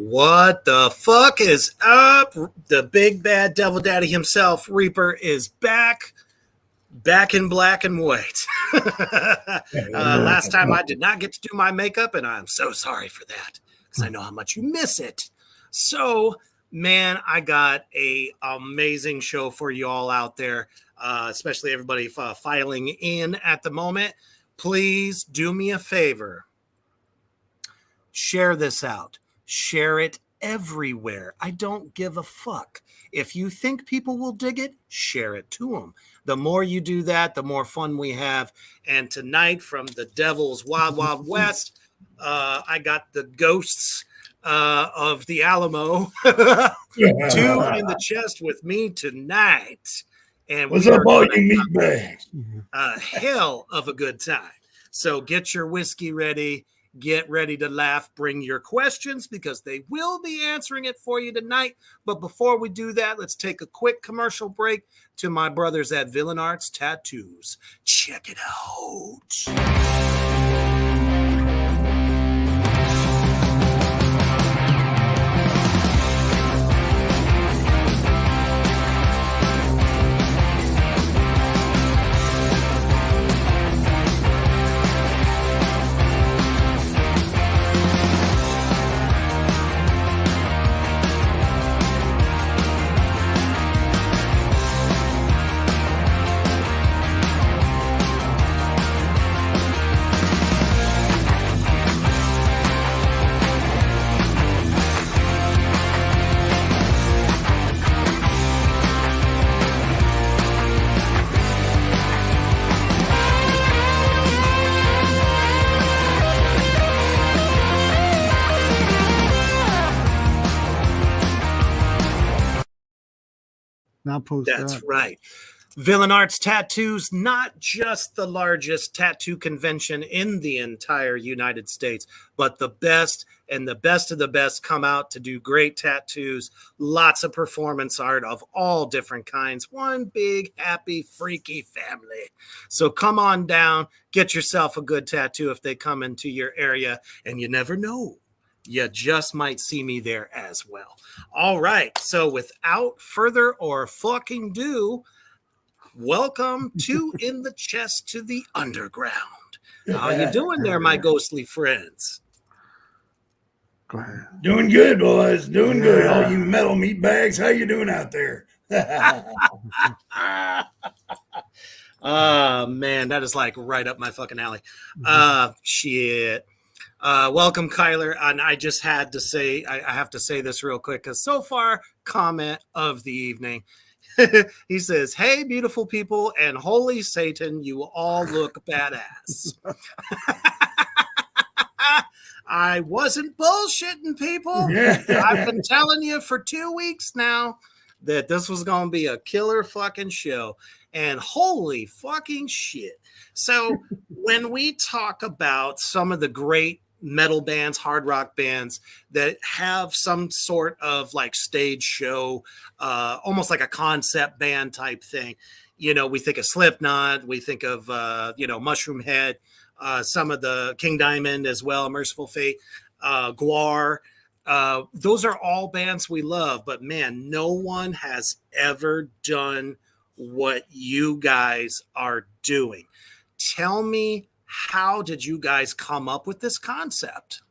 What the fuck is up? The big bad devil daddy himself, Reaper, is back in black and white. Last time I did not get to do my makeup, and I'm so sorry for that because I know how much you miss it. So, man, I got a amazing show for you all out there, especially everybody filing in at the moment. Please do me a favor. Share this out. Share it everywhere. I don't give a fuck. If you think people will dig it, share it to them. The more you do that, the more fun we have. And tonight, from the Devil's Wild Wild West, I got the ghosts of the Alamo, two in the chest with me tonight. And what's up, all you meatbags? A hell of a good time. So get your whiskey ready. Get ready to laugh. Bring your questions because they will be answering it for you tonight. But before we do that, let's take a quick commercial break to my brothers at Villain Arts Tattoos. Check it out. That's right. Villain Arts Tattoos, not just the largest tattoo convention in the entire United States, but the best and the best of the best come out to do great tattoos, lots of performance art of all different kinds, one big, happy, freaky family. So come on down, get yourself a good tattoo if they come into your area, and you never know. You just might see me there as well. All right. So without further or fucking do, welcome to In the Chest to the Underground. How you doing there, my ghostly friends? Go ahead. Doing good, boys. Doing good. All you metal meatbags, how you doing out there? Man, that is like right up my fucking alley. Shit. Welcome, Kyler. And I just had to say, I have to say this real quick because so far, comment of the evening. He says, "Hey, beautiful people, and holy Satan, you all look badass." I wasn't bullshitting, people. I've been telling you for 2 weeks now that this was going to be a killer fucking show. And holy fucking shit. So when we talk about some of the great metal bands, hard rock bands that have some sort of like stage show, almost like a concept band type thing, you know, we think of Slipknot, we think of, Mushroom Head, some of the King Diamond as well, Merciful Fate, Gwar. Those are all bands we love, but man, no one has ever done what you guys are doing. Tell me, how did you guys come up with this concept?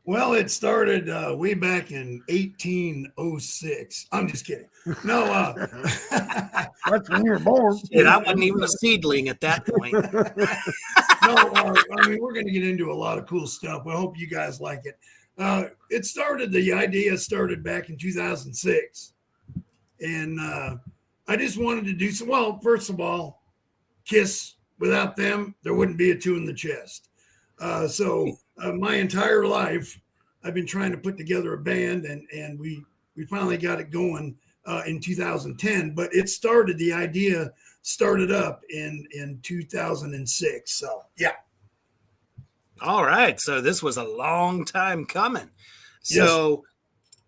Well, it started way back in 1806. I'm just kidding. No, that's when you were born. Shit, I wasn't even a seedling at that point. I mean, we're going to get into a lot of cool stuff. We hope you guys like it. The idea started back in 2006. And I just wanted to do some, well, first of all, Kiss, without them, there wouldn't be a Two in the Chest. So my entire life, I've been trying to put together a band, and we finally got it going in 2010. But the idea started up in 2006. So yeah. All right. So this was a long time coming. So, yes.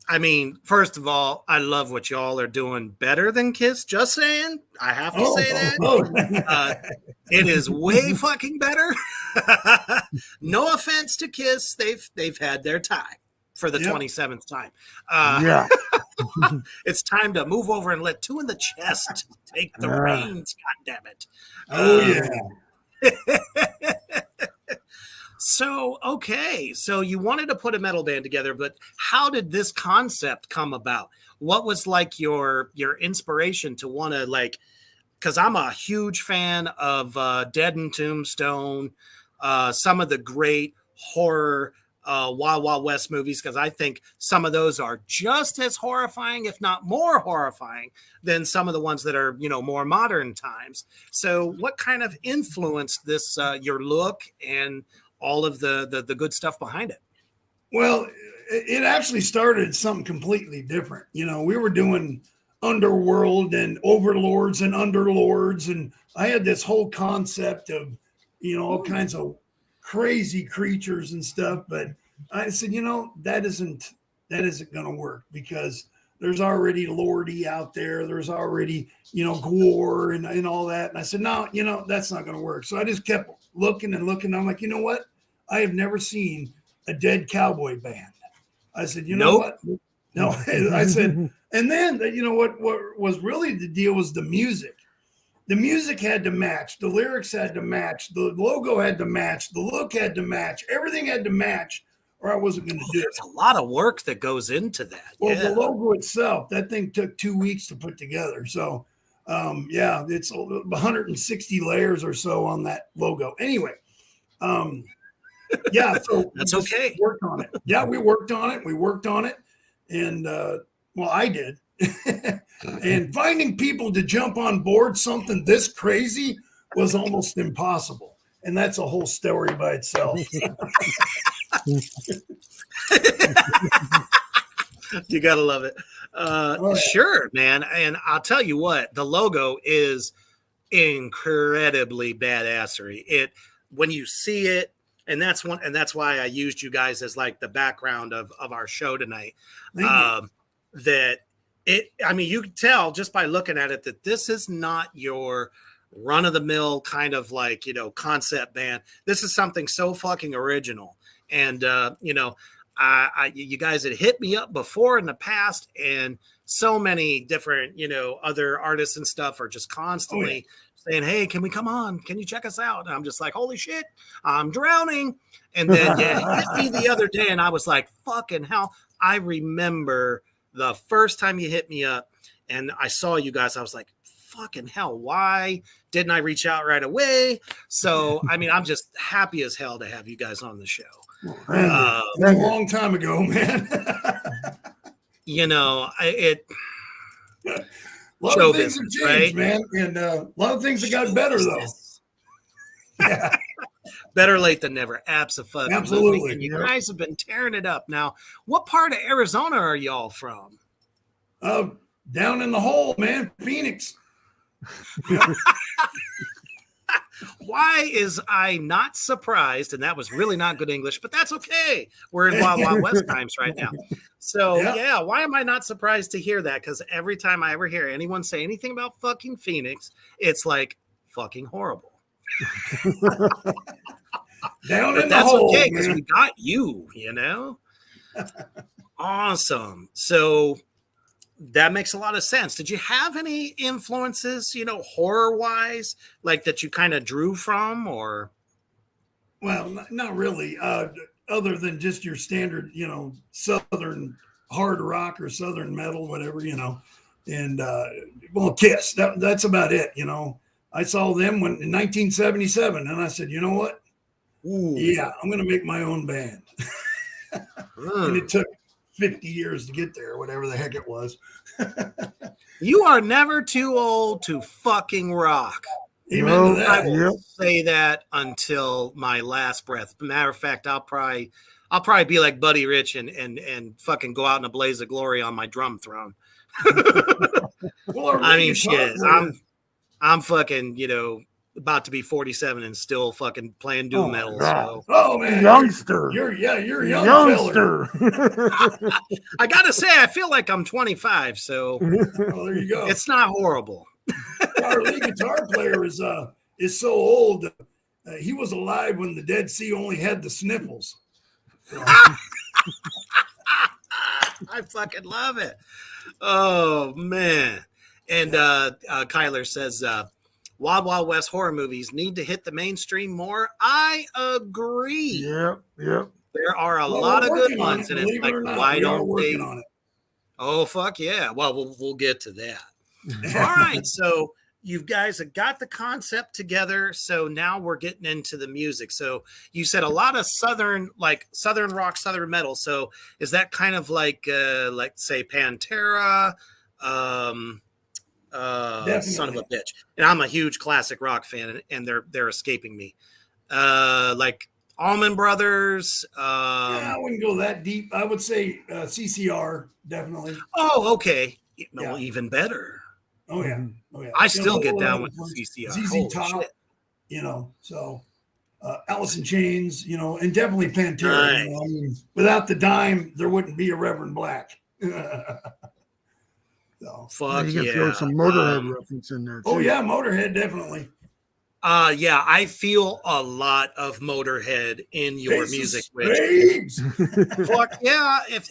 I mean, first of all, I love what y'all are doing better than Kiss. Just saying. I have to say that. It is way fucking better. No offense to Kiss. They've had their time for the 27th time. Yeah. It's time to move over and let Two in the Chest take the reins. God damn it. Yeah. So, okay. So you wanted to put a metal band together, but how did this concept come about? What was like your inspiration to want to because I'm a huge fan of Dead and Tombstone, some of the great horror Wild Wild West movies, because I think some of those are just as horrifying, if not more horrifying, than some of the ones that are, more modern times. So what kind of influenced this, your look and all of the good stuff behind it? Well, it actually started something completely different. We were doing underworld and overlords and underlords, and I had this whole concept of, all kinds of crazy creatures and stuff. But I said, that isn't going to work, because there's already Lordy out there. There's already, Gore and all that. And I said, no, that's not going to work. So I just kept looking and looking. I'm like, you know what? I have never seen a Dead cowboy band. I said, what? No, I said, and then, what was really the deal was the music. The music had to match. The lyrics had to match. The logo had to match. The look had to match. Everything had to match, or I wasn't going to do it. There's a lot of work that goes into that. Well, the logo itself, that thing took 2 weeks to put together. So, it's 160 layers or so on that logo. Anyway, so that's okay. Worked on it. Yeah, we worked on it. And I did. And finding people to jump on board something this crazy was almost impossible. And that's a whole story by itself. You gotta love it. Sure, man. And I'll tell you what, the logo is incredibly badassery. When you see it, and that's why I used you guys as like the background of our show tonight. You can tell just by looking at it that this is not your run of the mill kind of concept band. This is something so fucking original. And, you guys had hit me up before in the past, and so many different, other artists and stuff are just constantly saying, hey, can we come on? Can you check us out? And I'm just like, holy shit, I'm drowning. And then you hit me the other day, and I was like, fucking hell. I remember the first time you hit me up and I saw you guys, I was like, fucking hell, why didn't I reach out right away? So, I'm just happy as hell to have you guys on the show. A long time ago, man. A lot of things have changed, right? Man. And a lot of things have got better, though. Yeah. Better late than never. Absolutely. And you guys have been tearing it up. Now, what part of Arizona are y'all from? Down in the hole, man. Phoenix. Why is I not surprised? And that was really not good English, but that's okay. We're in Wild Wild West times right now. So, why am I not surprised to hear that? Because every time I ever hear anyone say anything about fucking Phoenix, it's like fucking horrible. Down in the hole, okay, because we got you, Awesome. So that makes a lot of sense. Did you have any influences, horror wise, like that you kind of drew from, or? Well, not really. Other than just your standard, Southern hard rock or Southern metal, whatever, and Kiss. That's about it, I saw them when in 1977, and I said, you know what? Ooh. Yeah, I'm going to make my own band. And it took 50 years to get there, whatever the heck it was. You are never too old to fucking rock. Amen to that. I will say that until my last breath. Matter of fact, I'll probably be like Buddy Rich and fucking go out in a blaze of glory on my drum throne. Well, I mean, shit. I'm fucking, about to be 47 and still fucking playing doom metal. So. Oh man, youngster. You're a youngster. I gotta say, I feel like I'm 25. So there you go. It's not horrible. Our lead guitar player is so old. He was alive when the Dead Sea only had the sniffles. I fucking love it. Oh man. And Kyler says Wild Wild West horror movies need to hit the mainstream more. I agree. Yep. There are a lot of good ones, and it's like, why don't they? On it. Oh fuck yeah! Well, we'll get to that. All right, so you guys have got the concept together. So now we're getting into the music. So you said a lot of southern rock, southern metal. So is that kind of like say Pantera? Son of a bitch. And I'm a huge classic rock fan, and they're escaping me. Like Allman Brothers. I wouldn't go that deep. I would say CCR definitely. Oh, okay. Well, even better. Oh yeah. I still get down with the CCR. ZZ Top. So Alice in Chains. And definitely Pantera. Nice. I mean, without the dime, there wouldn't be a Reverend Black. So, fuck you can yeah. throw some Motorhead reference in there too. Oh yeah, Motorhead definitely. Yeah, I feel a lot of Motorhead in your music. Fuck yeah! If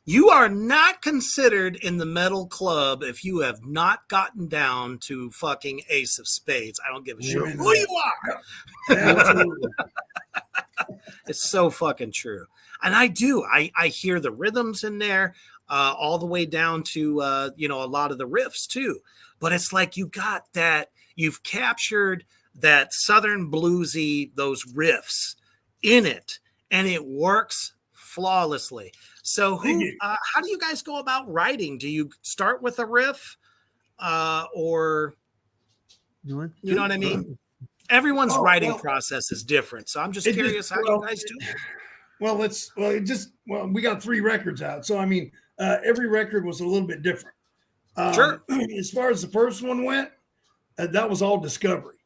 you are not considered in the metal club, if you have not gotten down to fucking Ace of Spades, I don't give a shit who you are. Absolutely. It's so fucking true, and I do. I hear the rhythms in there. All the way down to a lot of the riffs too, but it's like you've captured that southern bluesy, those riffs in it, and it works flawlessly. So how do you guys go about writing? Do you start with a riff, or you know what I mean? Everyone's writing process is different, so I'm just curious how you guys do it. We got 3 records out, so I mean. Every record was a little bit different. Sure. As far as the first one went, that was all discovery,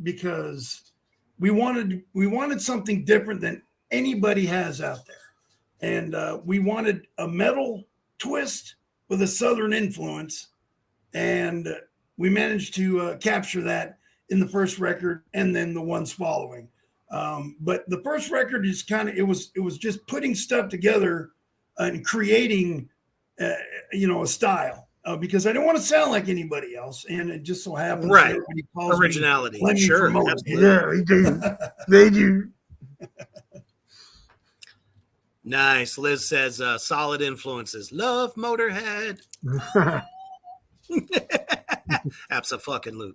because we wanted something different than anybody has out there, and we wanted a metal twist with a southern influence, and we managed to capture that in the first record and then the ones following. But the first record is it was just putting stuff together. And creating, a style, because I don't want to sound like anybody else, and it just so happens right originality. Sure, yeah, they do. Nice. Liz says solid influences. Love Motorhead. Absolutely.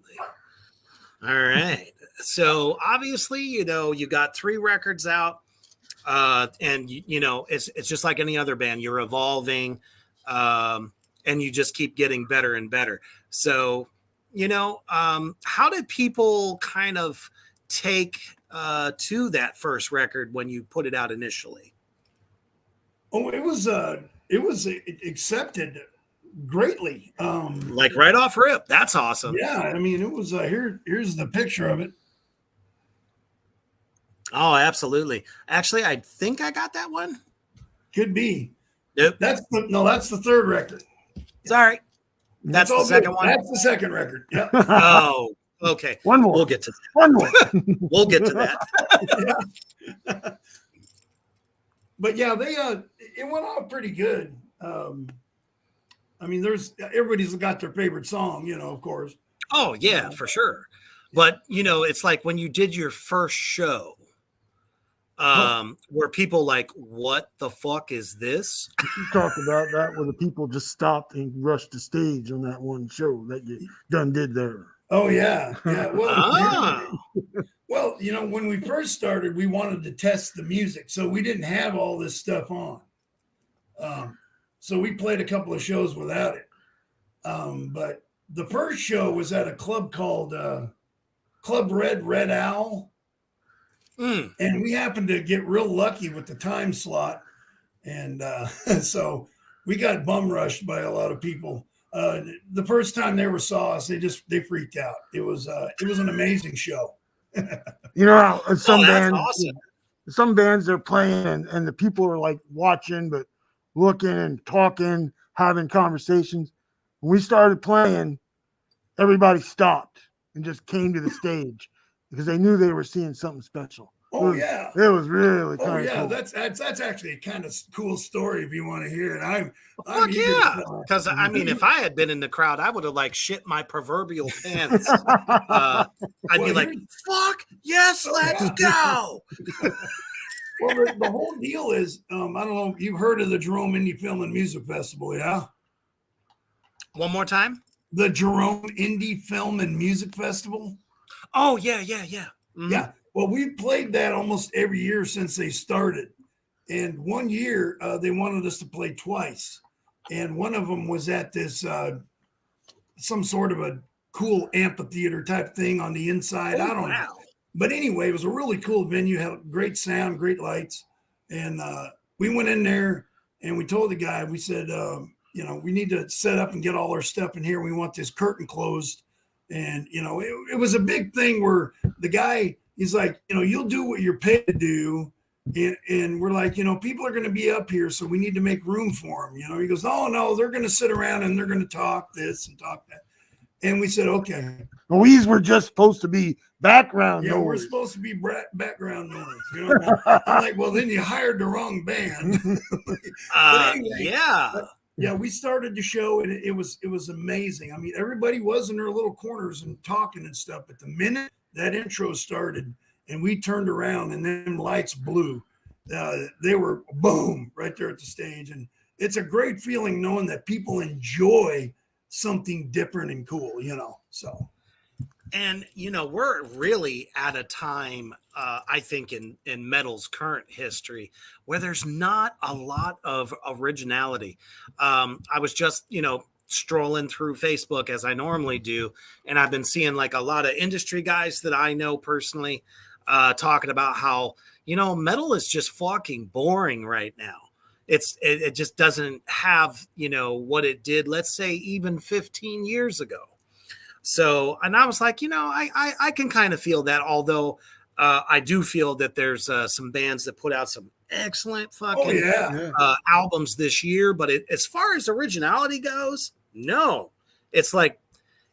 All right. So obviously, you got 3 records out. And it's just like any other band. You're evolving, and you just keep getting better and better. So, how did people kind of take to that first record when you put it out initially? Oh, it was accepted greatly. Like right off rip. That's awesome. Yeah, I mean, it was here's the picture of it. Oh, absolutely. Actually, I think I got that one. Could be. Yep. That's the third record. Sorry. That's the second one. That's the second record. Yeah. Oh, okay. One more. We'll get to that. One more. We'll get to that. Yeah. But yeah, it went off pretty good. I mean, everybody's got their favorite song, of course. Oh yeah, for sure. But it's like when you did your first show, were people like, what the fuck is this? You talked about that where the people just stopped and rushed the stage on that one show that you done did there. Oh yeah, yeah. Oh, Well, you know, when we first started, we wanted to test the music, so we didn't have all this stuff on. Um, so we played a couple of shows without it. But the first show was at a club called Club Red Owl, mm. and we happened to get real lucky with the time slot, and so we got bum rushed by a lot of people. The first time they ever saw us, they freaked out. It was an amazing show. You know, how some Oh, that's bands, awesome. some bands they're playing and the people are like watching, but looking and talking, having conversations. When we started playing, everybody stopped and just came to the stage because they knew they were seeing something special. Oh yeah. It was really Oh kind of yeah, cool. that's actually a kind of cool story if you want to hear it. I'm Fuck eager to yeah. tell it. Because, I mean, if I had been in the crowd, I would have, like, shit my proverbial pants. I'd be Well, like, fuck, yes, let's go. Well, the whole deal is, I don't know if you've heard of the Jerome Indie Film and Music Festival, yeah? One more time? The Jerome Indie Film and Music Festival? Oh, yeah, yeah, yeah. Mhm. Yeah. Well, we played that almost every year since they started. And one year they wanted us to play twice. And one of them was at this, some sort of a cool amphitheater type thing on the inside. Oh, I don't know. wow. But anyway, it was a really cool venue, had great sound, great lights. And we went in there and we told the guy, we said, you know, we need to set up and get all our stuff in here. We want this curtain closed. And, you know, it was a big thing where the guy, he's like, you know, you'll do what you're paid to do. And we're like, you know, people are going to be up here, so we need to make room for them. You know, he goes, oh, no, they're going to sit around and they're going to talk this and talk that. And we said, okay. Well, these were just supposed to be background Yeah, we're noise. supposed to be background noise. You know? I'm like, well, then you hired the wrong band. Anyway, Yeah. Yeah, we started the show and it was amazing. I mean, everybody was in their little corners and talking and stuff. But the minute that intro started and we turned around and them lights blew, they were boom right there at the stage. And it's a great feeling knowing that people enjoy something different and cool, you know. So And, you know, we're really at a time, I think, in metal's current history where there's not a lot of originality. I was just, you know, strolling through Facebook as I normally do, and I've been seeing like a lot of industry guys that I know personally talking about how, you know, metal is just fucking boring right now. It just doesn't have, you know, what it did, let's say, even 15 years ago. So, and I was like, you know, I can kind of feel that, although I do feel that there's some bands that put out some excellent fucking albums this year. But as far as originality goes, no. It's like,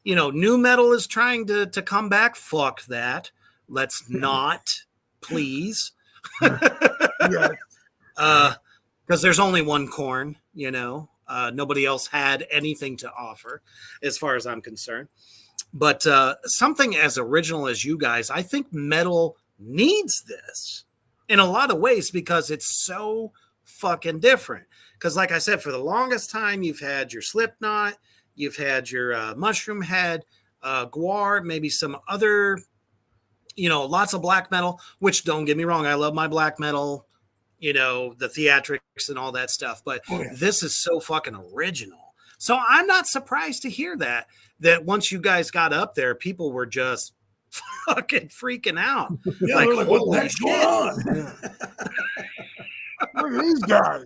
you know, new metal is trying to come back. Fuck that. Let's not, please. Yeah. Because there's only one Korn, you know. Nobody else had anything to offer as far as I'm concerned. But something as original as you guys, I think metal needs this in a lot of ways because it's so fucking different. Because like I said, for the longest time, you've had your Slipknot, you've had your Mushroom Head, Gwar, maybe some other, you know, lots of black metal, which don't get me wrong, I love my black metal, you know, the theatrics and all that stuff. But this is so fucking original. So I'm not surprised to hear that once you guys got up there, people were just fucking freaking out. Yeah, like, like what the heck's going on? Look at these guys.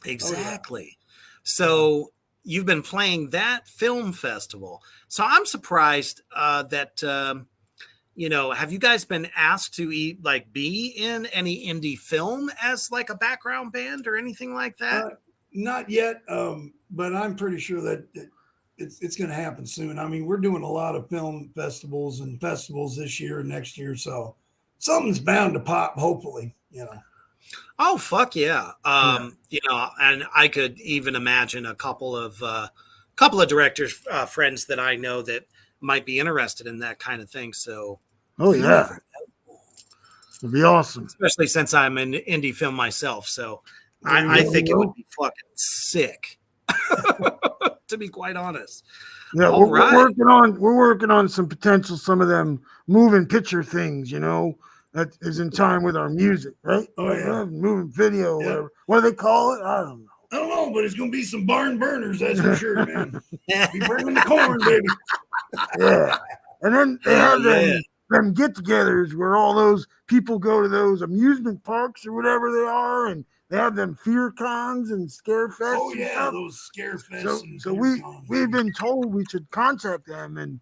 Exactly. So you've been playing that film festival. So I'm surprised that, you know, have you guys been asked to be in any indie film as like a background band or anything like that? Not yet, but I'm pretty sure that it's going to happen soon. I mean, we're doing a lot of film festivals and festivals this year and next year, so something's bound to pop. Hopefully, you know. Oh fuck yeah! You know, and I could even imagine a couple of directors, friends that I know that might be interested in that kind of thing. So, oh yeah, it'd be awesome, especially since I'm an indie film myself. So, I think it would be fucking sick. to be quite honest. Yeah, All we're right. working on some potential, some of them moving picture things, that is in time with our music, right? Oh, yeah. Moving video, Yeah. whatever. What do they call it? I don't know. I don't know, but it's going to be some barn burners, that's for sure, man. Be burning the corn, baby. Yeah. And then they have Yeah. them get-togethers where all those people go to those amusement parks or whatever they are, and they have them fear cons and scare fests. Oh, and yeah, stuff. those scare fests. So, and so fear cons, we've baby. been told we should contact them, and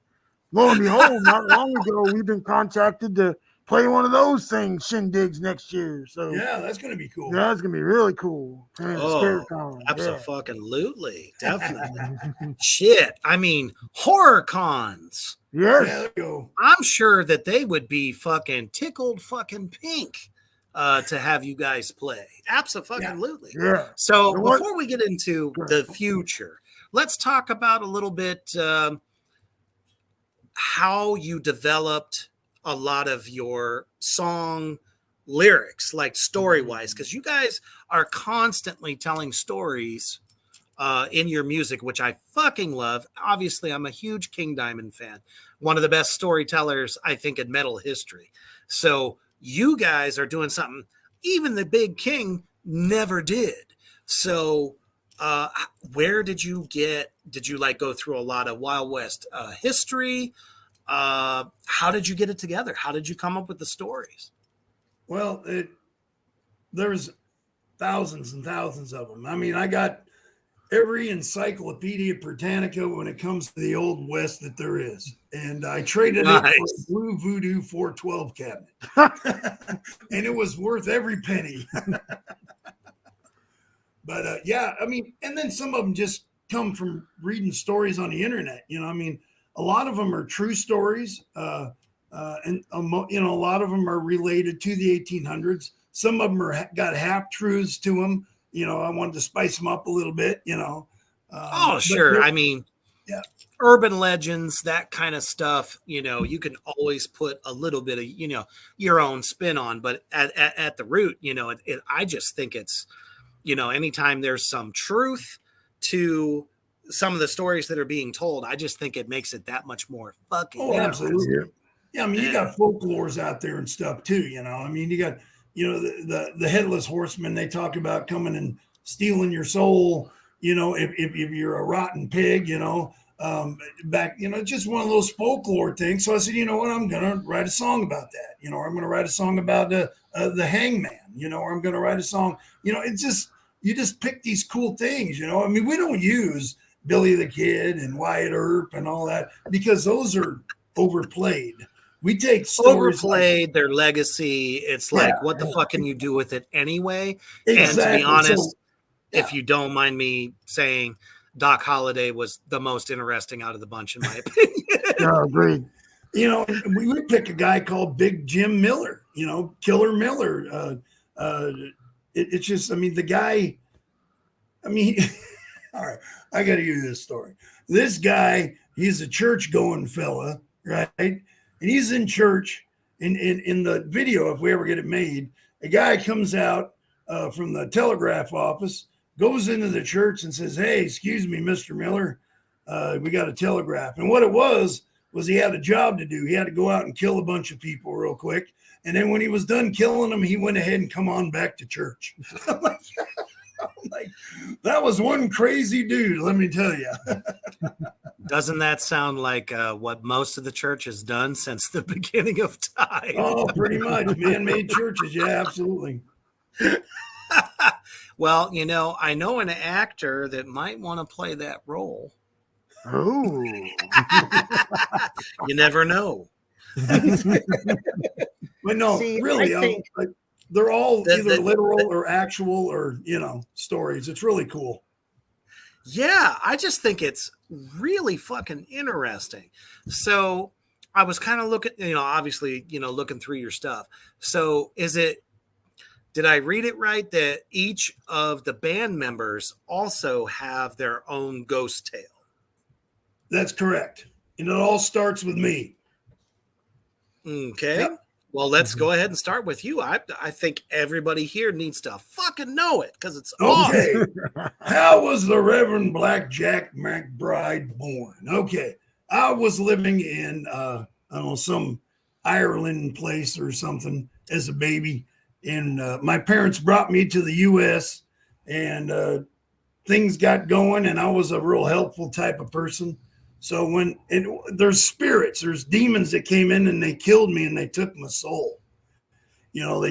lo and behold, not long ago we've been contacted to play one of those things shindigs next year. So Yeah, that's going to be cool. yeah, it's gonna be really cool. Playing a scare con. Absolutely, definitely. Shit, I mean, horror cons. Yes. Yeah, there you go. I'm sure that they would be fucking tickled fucking pink to have you guys play. Absolutely. Yeah. So So what- before we get into Go the ahead. future, let's talk about a little bit how you developed a lot of your song lyrics, like story-wise, because you guys are constantly telling stories in your music, which I fucking love. Obviously, I'm a huge King Diamond fan, one of the best storytellers, I think, in metal history. So you guys are doing something even the Big King never did. So where did you like go through a lot of Wild West history? How did you get it together? How did you come up with the stories? Well, there's thousands and thousands of them. I mean, I got every Encyclopedia Britannica when it comes to the Old West that there is. And I traded it for a Blue Voodoo 412 cabinet. And it was worth every penny. But yeah, I mean, and then some of them just come from reading stories on the internet. I mean, a lot of them are true stories. And a lot of them are related to the 1800s. Some of them got half truths to them. I wanted to spice them up a little bit. Oh, sure. I mean, yeah, urban legends, that kind of stuff. You can always put a little bit of your own spin on, but at the root, I just think it's anytime there's some truth to some of the stories that are being told, I just think it makes it that much more fucking. Oh, absolutely. Yeah, I mean, you got folklores out there and stuff too. I mean, you got the headless horseman. They talk about coming and stealing your soul. If you're a rotten pig. Back. Just one of those folklore things. So I said, you know what, I'm gonna write a song about that. Or I'm gonna write a song about the hangman. Or I'm gonna write a song. It's just you just pick these cool things. I mean, we don't use Billy the Kid and Wyatt Earp and all that because those are overplayed. We take stories overplayed, their legacy. It's like, what the fuck can you do with it anyway? Exactly. And to be honest, if you don't mind me saying, Doc Holliday was the most interesting out of the bunch, in my opinion. Yeah, agreed. We would pick a guy called Big Jim Miller, Killer Miller. It's just, I mean, the guy, I mean, all right, I got to give you this story. This guy, he's a church going fella, right? And he's in church in the video, if we ever get it made, a guy comes out from the telegraph office, goes into the church and says, "Hey, excuse me, Mr. Miller, we got a telegraph." And what it was he had a job to do. He had to go out and kill a bunch of people real quick. And then when he was done killing them, he went ahead and come on back to church. I'm like, that was one crazy dude, let me tell you. Doesn't that sound like what most of the church has done since the beginning of time? Oh, pretty much. Man-made churches. Yeah, absolutely. Well, I know an actor that might want to play that role. Oh. You never know. But no, See, really, I think they're all either literal or actual or, stories. It's really cool. Yeah, I just think it's really fucking interesting. So I was kind of looking, obviously, looking through your stuff. So did I read it right that each of the band members also have their own ghost tale? That's correct. And it all starts with me. Okay. Yep. Well, let's go ahead and start with you. I think everybody here needs to fucking know it because it's Okay. awesome. How was the Reverend Black Jack McBride born? Okay. I was living in, I don't know, some Ireland place or something as a baby. And my parents brought me to the U.S. and things got going, and I was a real helpful type of person. So there's spirits, there's demons that came in and they killed me and they took my soul. You know,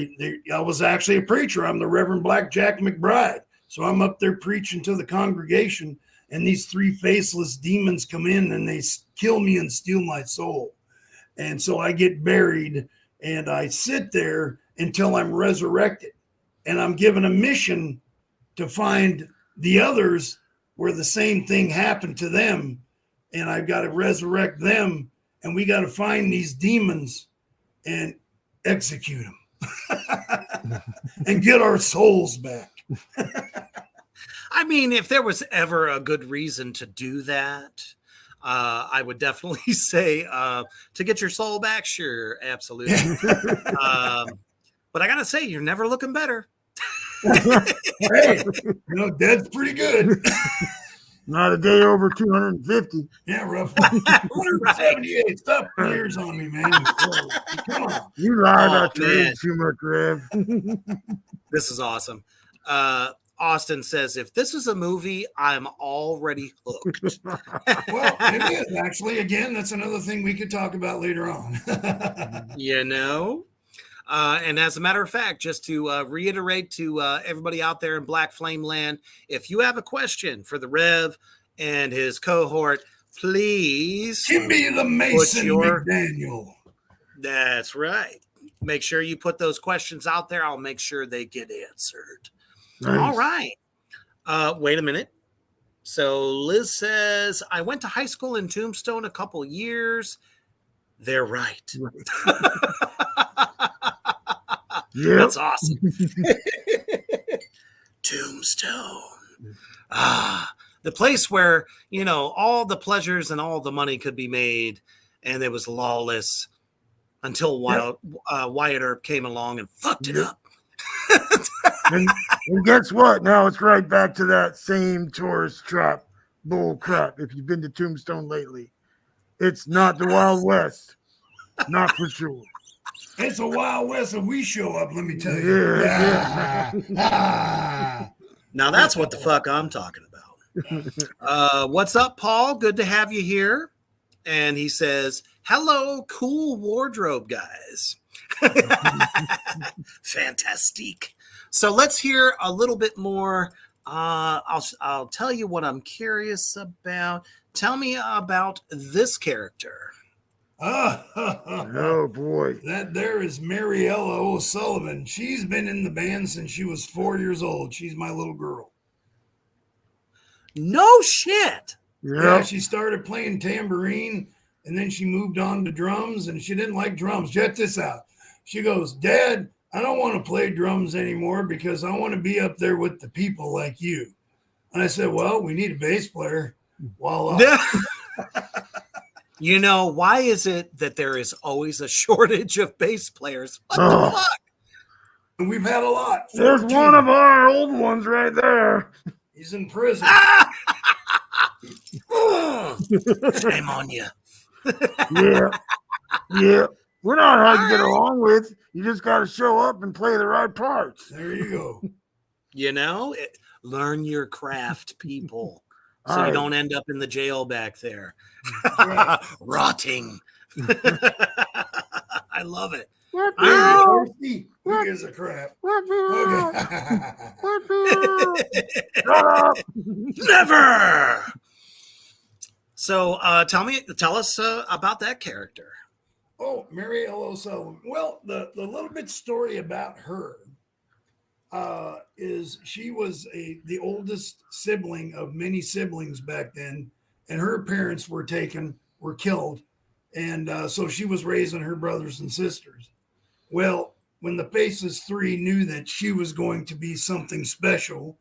I was actually a preacher. I'm the Reverend Black Jack McBride. So I'm up there preaching to the congregation, and these three faceless demons come in and they kill me and steal my soul. And so I get buried and I sit there until I'm resurrected. And I'm given a mission to find the others where the same thing happened to them. And I've got to resurrect them. And we got to find these demons and execute them and get our souls back. I mean, if there was ever a good reason to do that, I would definitely say to get your soul back. Sure, absolutely. But I gotta say, you're never looking better. Hey, dead's pretty good. Not a day over 250. Yeah, rough. Right. 78. Stop years on me, man. Come on. You lie about Oh, your man. age too much, Rev. This is awesome. Austin says, if this is a movie, I'm already hooked. Well, it is actually. Again, that's another thing we could talk about later on. You know? And as a matter of fact, just to reiterate to everybody out there in Black Flame Land, if you have a question for the Rev and his cohort, please. Give me the Mason McDaniel. That's right. Make sure you put those questions out there. I'll make sure they get answered. Nice. All right. Wait a minute. So Liz says, I went to high school in Tombstone a couple years. They're right. Yep. That's awesome. Tombstone. The place where, all the pleasures and all the money could be made, and it was lawless until Wyatt Earp came along and fucked it up. and guess what? Now it's right back to that same tourist trap bull crap. If you've been to Tombstone lately, it's not the Wild West. Not for sure. It's a Wild West if we show up, let me tell you. Yeah. Now that's what the fuck I'm talking about. What's up, Paul? Good to have you here. And he says, hello, cool wardrobe guys. Fantastic. So let's hear a little bit more. I'll tell you what I'm curious about. Tell me about this character. Oh boy. That there is Mariella O'Sullivan. She's been in the band since she was 4 years old. She's my little girl. No shit. Yeah, she started playing tambourine and then she moved on to drums and she didn't like drums. Check this out. She goes, Dad, I don't want to play drums anymore because I want to be up there with the people like you. And I said, well, we need a bass player. Voila. Why is it that there is always a shortage of bass players? What the fuck? And we've had a lot. There's 14. one of our old ones right there. He's in prison. Shame on you. Yeah. We're not hard to get along with. You just got to show up and play the right parts. There you go. Learn your craft, people. So you don't end up in the jail back there. Right. Rotting. I love it. What Who gives a crap? Never. So tell us about that character. Oh, Mary L. O'Sullivan. Well, the little bit story about her is she was the oldest sibling of many siblings back then, and her parents were killed, and so she was raising her brothers and sisters. Well, when the Faces 3 knew that she was going to be something special,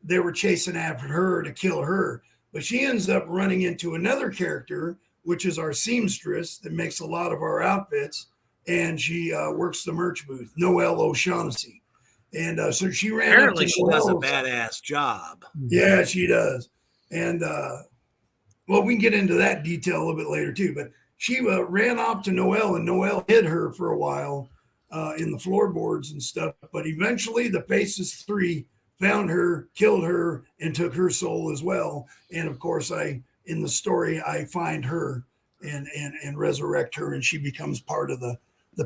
they were chasing after her to kill her. But she ends up running into another character, which is our seamstress that makes a lot of our outfits, and she works the merch booth, Noelle O'Shaughnessy. And so she ran Apparently up to she does a Noelle's. badass job. Yeah, she does. And well, we can get into that detail a little bit later too. But she ran up to Noelle, and Noelle hid her for a while in the floorboards and stuff. But eventually, the Faces 3 found her, killed her, and took her soul as well. And of course, in the story, I find her and resurrect her, and she becomes part of the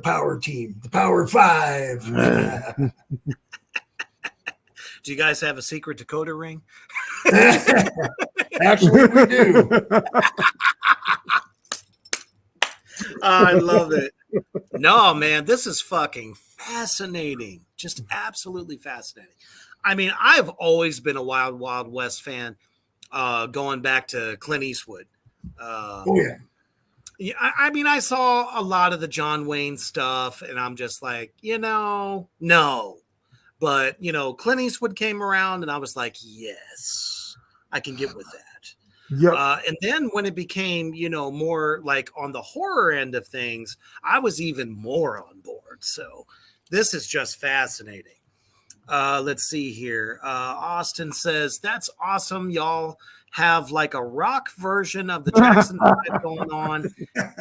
Power team, the Power 5. Do you guys have a secret Dakota ring? Actually, we do. I love it. No, man, this is fucking fascinating. Just absolutely fascinating. I mean, I've always been a Wild Wild West fan, going back to Clint Eastwood. Oh, yeah. Yeah, I mean, I saw a lot of the John Wayne stuff, and I'm just like, no. But, Clint Eastwood came around, and I was like, yes, I can get with that. Yep. And then when it became, more like on the horror end of things, I was even more on board. So this is just fascinating. Let's see here. Austin says, that's awesome. Y'all have like a rock version of the Jackson 5 going on,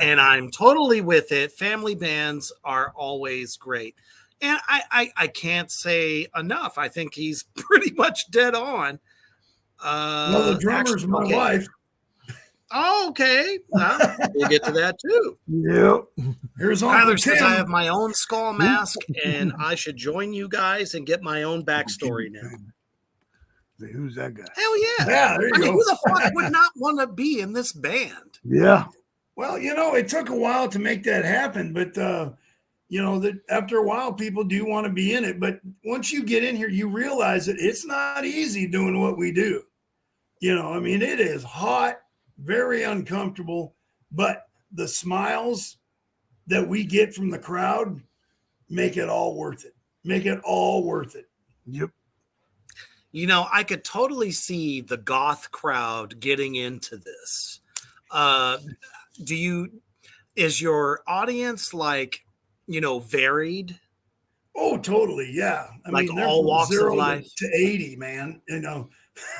and I'm totally with it. Family bands are always great. And I can't say enough. I think he's pretty much dead on. Well, the drummer's my wife. Oh, okay. Well, we'll get to that too. Yep. Here's Tyler says I have my own skull mask, and I should join you guys and get my own backstory now. Who's that guy? Hell yeah. Yeah, there you go. Who the fuck would not want to be in this band? Yeah. Well, it took a while to make that happen, but that after a while, people do want to be in it. But once you get in here, you realize that it's not easy doing what we do. It is hot, very uncomfortable, but the smiles that we get from the crowd make it all worth it. Yep. I could totally see the goth crowd getting into this. Is your audience varied? Oh, totally. Yeah. I mean, all walks of life to 80, man.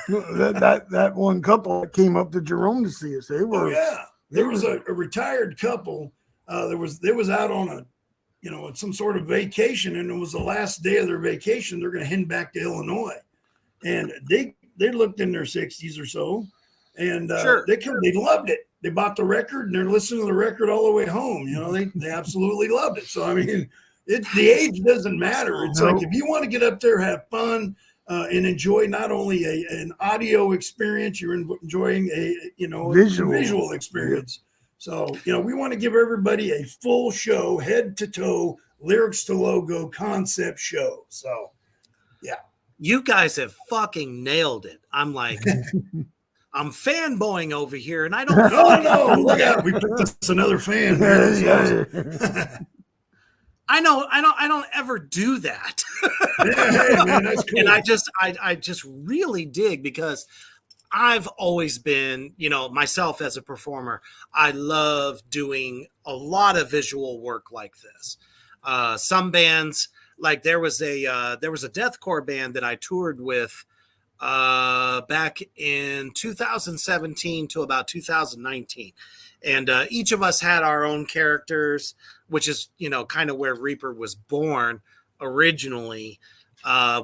That one couple that came up to Jerome to see us. They were. Oh, yeah. There was a retired couple. They was out on some sort of vacation, and it was the last day of their vacation. They're going to head back to Illinois, and they looked in their 60s or so, and they loved it. They bought the record, and they're listening to the record all the way home. They absolutely loved it. So I mean, the age doesn't matter. It's like if you want to get up there, have fun, and enjoy not only an audio experience, you're enjoying a visual experience. So we want to give everybody a full show, head to toe, lyrics to logo concept show. So yeah, you guys have fucking nailed it. I'm like. I'm fanboying over here, and I don't. No! Look out! We picked us another fan. I know. I don't ever do that. Yeah, man, that's cool. And I just really dig, because I've always been, myself as a performer. I love doing a lot of visual work like this. Some bands, like there was a deathcore band that I toured with. Back in 2017 to about 2019. And each of us had our own characters, which is, kind of where Reaper was born originally.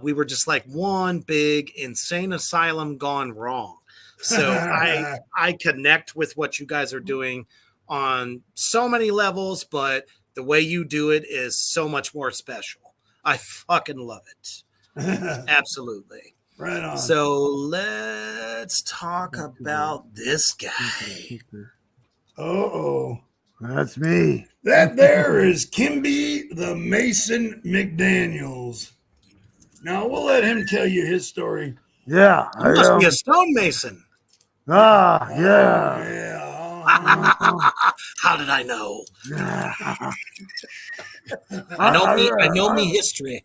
We were just like one big insane asylum gone wrong. So I connect with what you guys are doing on so many levels, but the way you do it is so much more special. I fucking love it. Absolutely. Right on. So let's talk about this guy. Uh-oh. That's me. That there is Kimby the Mason McDaniels. Now, we'll let him tell you his story. Yeah. You must be a stonemason. Yeah. Yeah. How did I know? I know me history.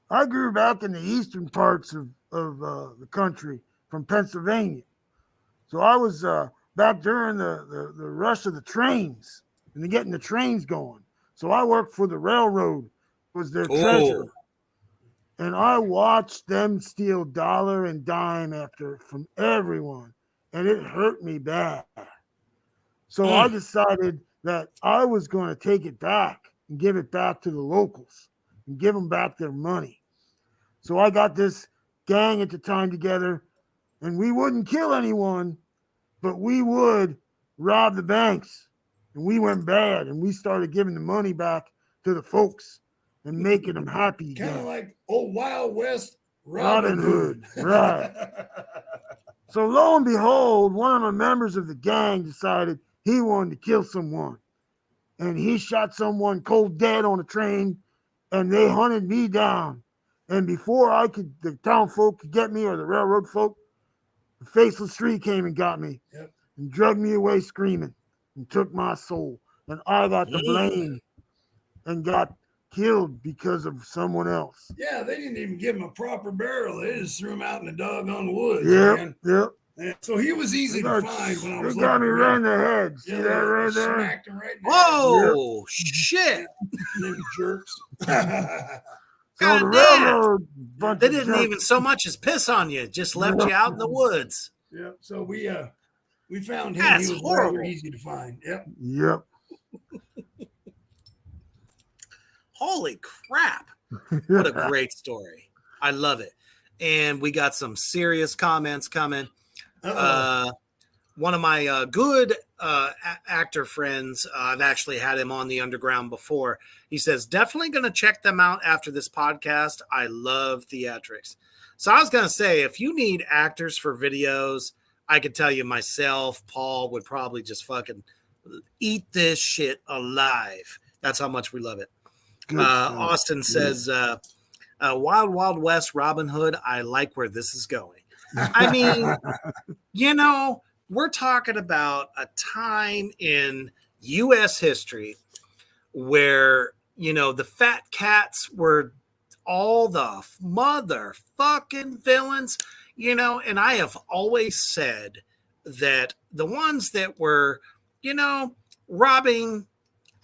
I grew back in the eastern parts of the country from Pennsylvania. So I was back during the rush of the trains. and they're getting the trains going. So I worked for the railroad, was their Oh. treasurer. And I watched them steal dollar and dime from everyone. And it hurt me bad. So I decided that I was going to take it back and give it back to the locals and give them back their money. So I got this gang at the time together, and we wouldn't kill anyone, but we would rob the banks. And we went bad, and we started giving the money back to the folks and making them happy again. Kind of like old Wild West Robin Hood. Right. So lo and behold, one of the members of the gang decided he wanted to kill someone. And he shot someone cold dead on a train, and they hunted me down. And before the town folk could get me, or the railroad folk, the Faceless Street came and got me. Yep. And dragged me away screaming and took my soul. And I got the blame and got killed because of someone else. Yeah, they didn't even give him a proper burial. They just threw him out in the doggone woods. Yep. Yeah, so he was easy to find when I was They got me looking right in around. the head. See Yeah, that right there? Smacked him right in the Whoa, shit. Them jerks. So God the damn. railroad bunch They of didn't jerks. even so much as piss on you, just left you out in the woods. Yeah, so we found him. That's He was horrible. rather easy to find. Yep. Yep. Holy crap. What a great story. I love it. And we got some serious comments coming. One of my good actor friends, I've actually had him on the Underground before. He says, definitely going to check them out after this podcast. I love theatrics. So I was going to say, if you need actors for videos, I could tell you myself, Paul would probably just fucking eat this shit alive. That's how much we love it. Austin says, Wild Wild West, Robin Hood. I like where this is going. I mean, we're talking about a time in U.S. history where, the fat cats were all the motherfucking villains, and I have always said that the ones that were, robbing,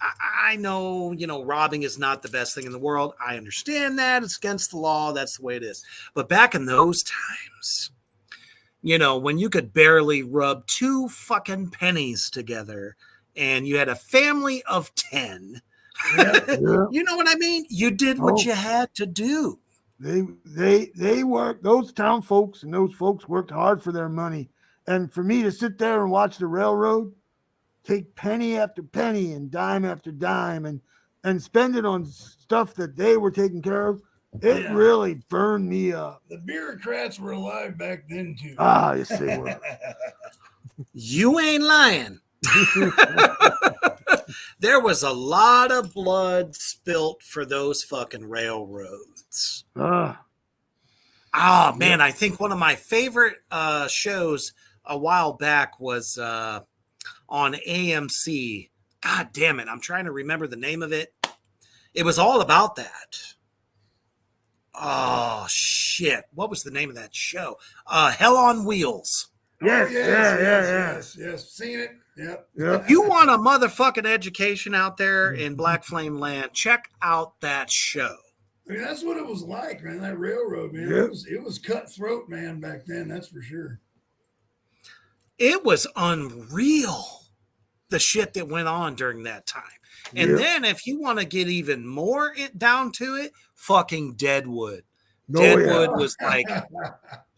I know, robbing is not the best thing in the world. I understand that. It's against the law. That's the way it is. But back in those times, when you could barely rub 2 fucking pennies together and you had a family of 10, you know what I mean? You did what you had to do. They worked, those town folks and those folks worked hard for their money. And for me to sit there and watch the railroad take penny after penny and dime after dime and spend it on stuff that they were taking care of, it really burned me up. The bureaucrats were alive back then too. Yes, they were. You ain't lying. There was a lot of blood spilt for those fucking railroads. Man, I think one of my favorite shows a while back was on AMC. God damn it. I'm trying to remember the name of it. It was all about that. Oh, shit. What was the name of that show? Hell on Wheels. Yes. Seen it. Yep. Yep. If you want a motherfucking education out there in Black Flame Land, check out that show. I mean, that's what it was like, man. That railroad, man. Yep. It was cutthroat, man, back then. That's for sure. It was unreal, the shit that went on during that time. And then if you want to get even more down to it, fucking Deadwood. Deadwood was like,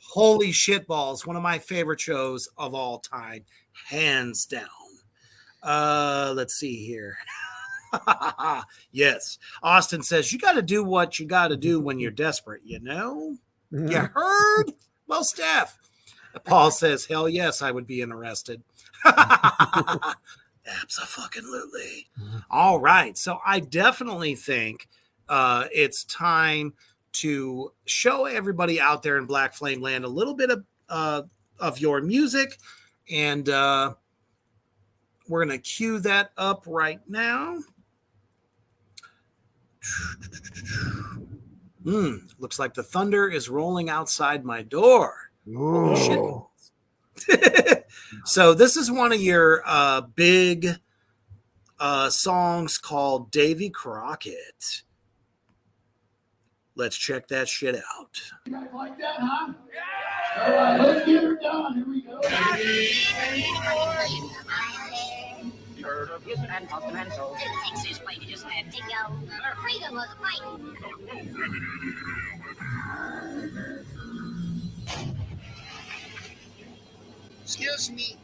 holy shit balls, one of my favorite shows of all time, hands down. Let's see here. Yes. Austin says, you got to do what you got to do when you're desperate, You heard? Well, Steph. Paul says, hell yes, I would be interested. Absolutely. All right. So I definitely think it's time to show everybody out there in Black Flame Land a little bit of your music. And we're going to cue that up right now. Looks like the thunder is rolling outside my door. Oh. Shit. So this is one of your big songs called Davy Crockett. Let's check that shit out. You guys like that, huh? Yeah! All right, let's get her done. Here we go. You heard of Houston and Continental. Texas way to just let it go. Our freedom was a fight. Excuse me,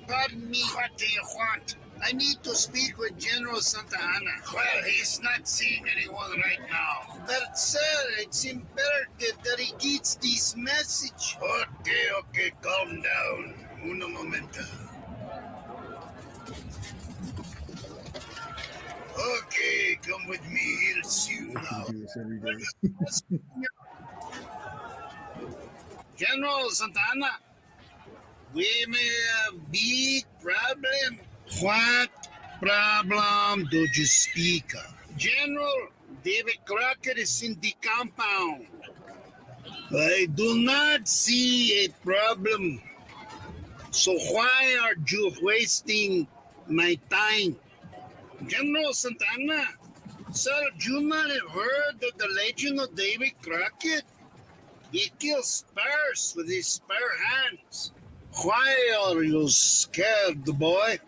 pardon me. What do you want? I need to speak with General Santa Ana. Well, he's not seeing anyone right now. But, sir, it's imperative that he gets this message. Okay, calm down. Uno momento. Okay, come with me. He'll see you now. Do this every day. General Santa Ana, we may have a big problem. What problem do you speak of? General, David Crockett is in the compound. I do not see a problem. So why are you wasting my time? General Santa Ana, sir, you not have heard of the legend of David Crockett? He kills bears with his spare hands. Why are you scared, boy?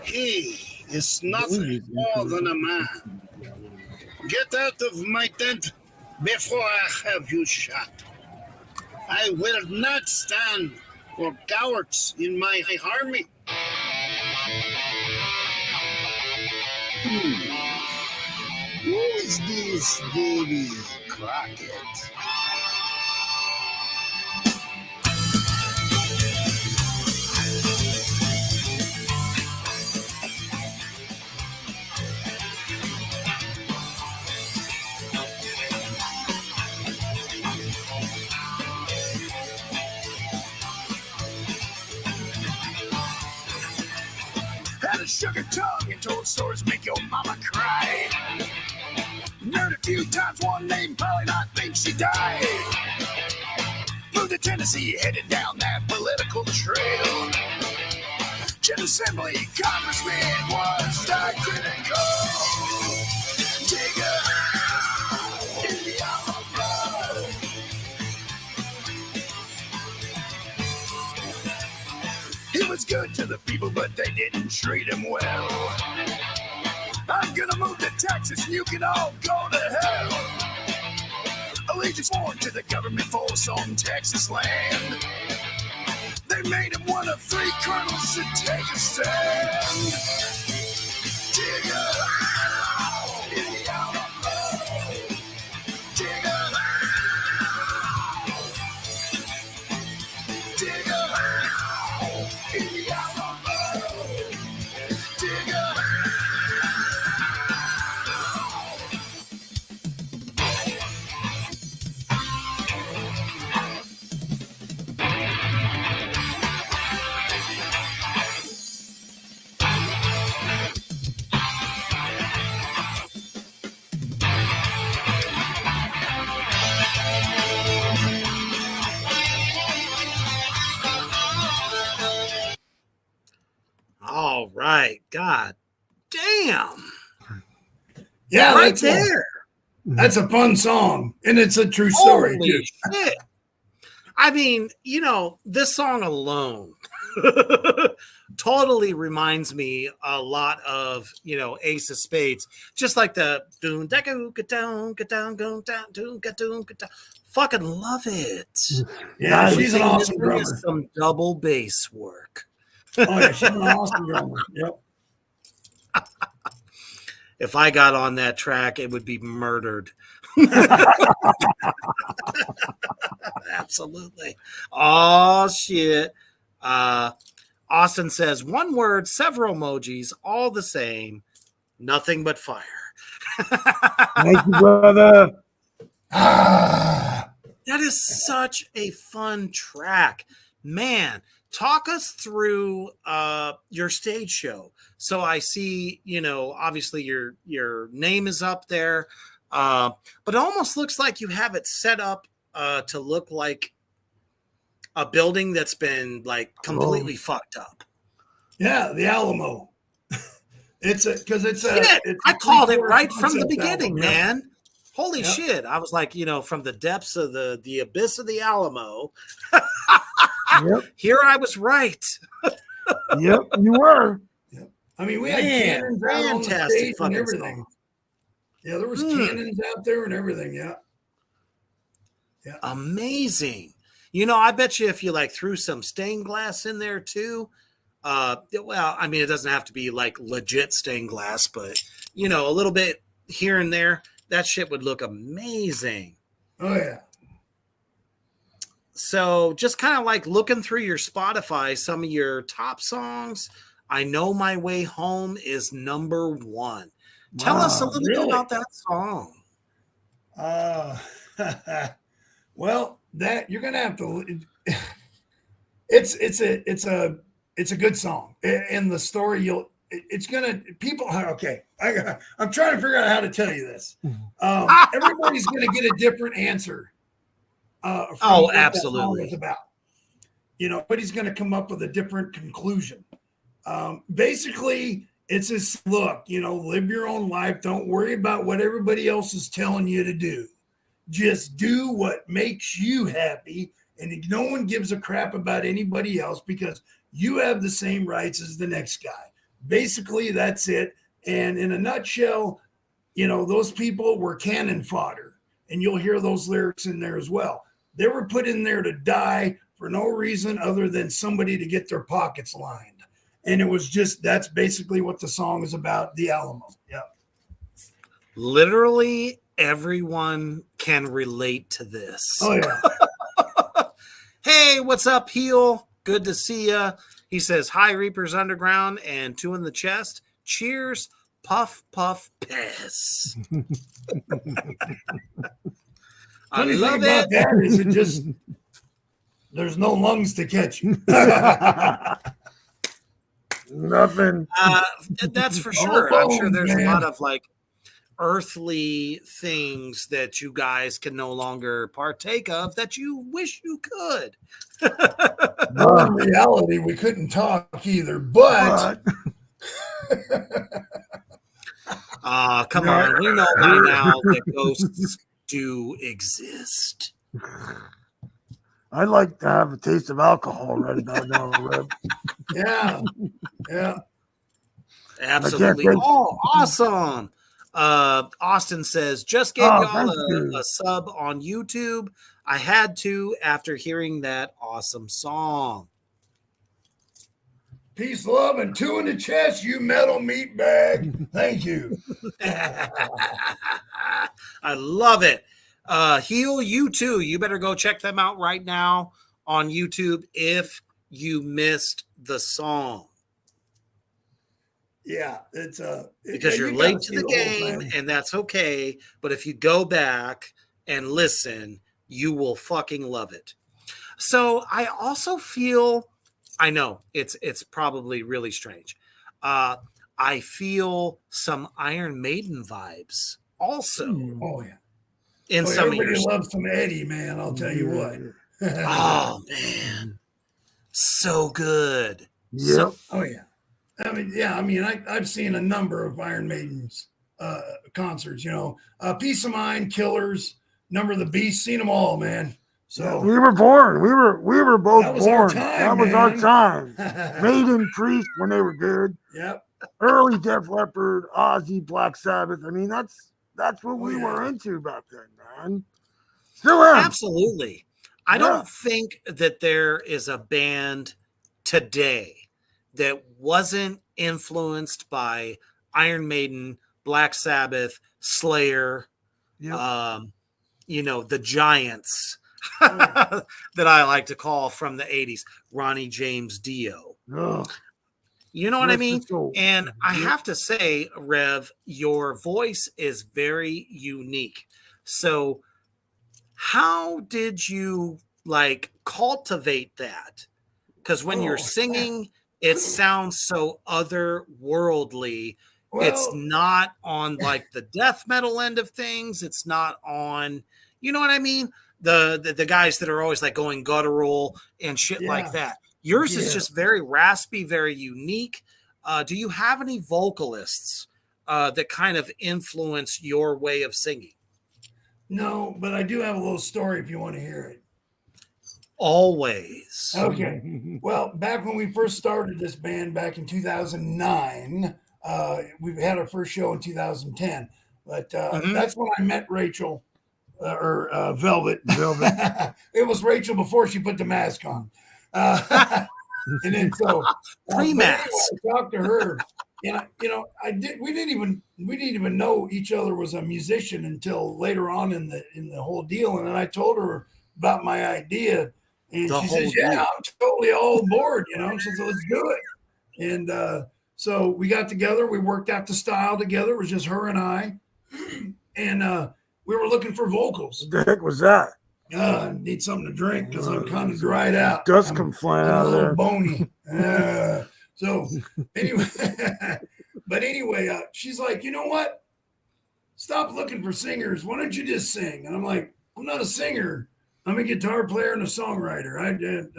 He is nothing more than a man. Get out of my tent before I have you shot. I will not stand for cowards in my army. Who is this Davy Crockett? Had a sugar tongue and told stories make your mama cry. Nerd a few times, one named Polly not think she died. Moved to Tennessee, headed down that political trail. General Assembly Congressman was die critical. Dig out in the Alamo. He was good to the people, but they didn't treat him well. I'm gonna move to Texas, and you can all go to hell. Allegiance sworn to the government force on Texas land. They made him one of 3 colonels to take a stand. Dig out in the Alamo. Dig out. Dig out in the Alamo. Dig out. All right. God damn. Yeah, Right that's one. there. That's a fun song, and it's a true story. Holy Too. shit. I mean, you know, this song alone totally reminds me a lot of, you know, Ace of Spades. Just like the doon da goo ga down ga down go down doon ga down. Fucking love it. Yeah, she's an Everything awesome missing drummer. is some double bass work. Oh yeah, she's an awesome drummer. Yep. If I got on that track, it would be murdered. Absolutely. Oh shit. Austin says 1 word, several emojis, all the same. Nothing but fire. Thank you, brother. That is such a fun track, man. Talk us through your stage show. So I see, you know, obviously your name is up there, but it almost looks like you have it set up to look like a building that's been like completely fucked up. Yeah, the Alamo. It's a because it's a. Shit, It's I a called it three-chord right from the concept beginning, album, yeah. man. Holy Yep. shit. I was like, from the depths of the abyss of the Alamo. Yep. Here I was right. Yep. You were. I mean, we had Man, cannons out on the fantastic stage and fucking everything. song. Yeah, there was Mm. cannons out there and everything. Yeah. Amazing. I bet you if you like threw some stained glass in there too, well, I mean, it doesn't have to be like legit stained glass, but a little bit here and there, that shit would look amazing. Oh yeah. So just kind of like looking through your Spotify, some of your top songs. I Know My Way Home is number 1. Tell us a Wow, little bit really? about that song. Well, that you're gonna have to. It's a good song, and the story it's gonna people. Okay, I'm trying to figure out how to tell you this. Everybody's gonna get a different answer. From what that song absolutely. is about. Everybody's gonna come up with a different conclusion. Basically, it's this look. Live your own life. Don't worry about what everybody else is telling you to do. Just do what makes you happy, and no one gives a crap about anybody else because you have the same rights as the next guy. Basically, that's it. And in a nutshell, those people were cannon fodder, and you'll hear those lyrics in there as well. They were put in there to die for no reason other than somebody to get their pockets lined. And it was that's basically what the song is about, the Alamo. Yeah. Literally everyone can relate to this. Oh, yeah. Hey, what's up, Heel? Good to see ya. He says, hi, Reapers Underground and 2 in the chest. Cheers, puff, puff, piss. I Funny love thing about it. that is it just there's no lungs to catch you. Nothing. That's for Oh, sure. I'm sure bones, there's man. a lot of like earthly things that you guys can no longer partake of that you wish you could. Well, in reality, we couldn't talk either, but Come on. We know by now that ghosts do exist. I'd like to have a taste of alcohol right about now, Rev. yeah. Absolutely. wait. Oh, awesome. Austin says, just gave Oh, y'all thank you. a sub on YouTube. I had to after hearing that awesome song. Peace, love, and 2 in the chest, you metal meat bag. Thank you. I love it. Heal, you too. You better go check them out right now on YouTube if you missed the song. Yeah, it's Because you're you late gotta to see the whole game, thing. and that's okay. But if you go back and listen, you will fucking love it. So I also feel, I know it's probably really strange. I feel some Iron Maiden vibes also Oh yeah. in some of your Everybody loves some Eddie, man. I'll tell you what. Oh man, so good. Yep. So, Oh yeah. I've seen a number of Iron Maiden's concerts. Peace of Mind, Killers, Number of the Beast. Seen them all, man. So We were born. We were both That was our born. time, That was our man. time. Maiden, Priest when they were good. Yep. Early Def Leppard, Ozzy, Black Sabbath. I mean, that's what we yeah. were into back then, man. Still am. absolutely. I don't think that there is a band today that wasn't influenced by Iron Maiden, Black Sabbath, Slayer, Yep. The Giants that I like to call from the 80s, Ronnie James Dio. Ugh. You know what I Rest mean? his soul. And I Yep. have to say, Rev, your voice is very unique. So how did you like cultivate that? Because when you're singing, it sounds so otherworldly. It's Well, not on like the death metal end of things. It's not on, you know what I mean? The guys that are always like going guttural and shit like Yeah. that. Yours is Yeah. just very raspy, very unique. Do you have any vocalists that kind of influence your way of singing? No, but I do have a little story if you want to hear it. Always. Okay. Well, back when we first started this band back in 2009, we had our first show in 2010. But that's when I met Rachel or Velvet. It was Rachel before she put the mask on. And then so Pre-mask. I talked to her, and we didn't even know each other was a musician until later on in the whole deal. And then I told her about my idea, and she says, "Yeah, I'm totally all aboard." She said, "Let's do it." And so we got together. We worked out the style together. It was just her and I, and we were looking for vocals. What the heck was that? I need something to drink because I'm kind of dried out. Dust come flying out of there. Bony. So anyway, but anyway, she's like, "You know what? Stop looking for singers. Why don't you just sing?" And I'm like, "I'm not a singer. I'm a guitar player and a songwriter. I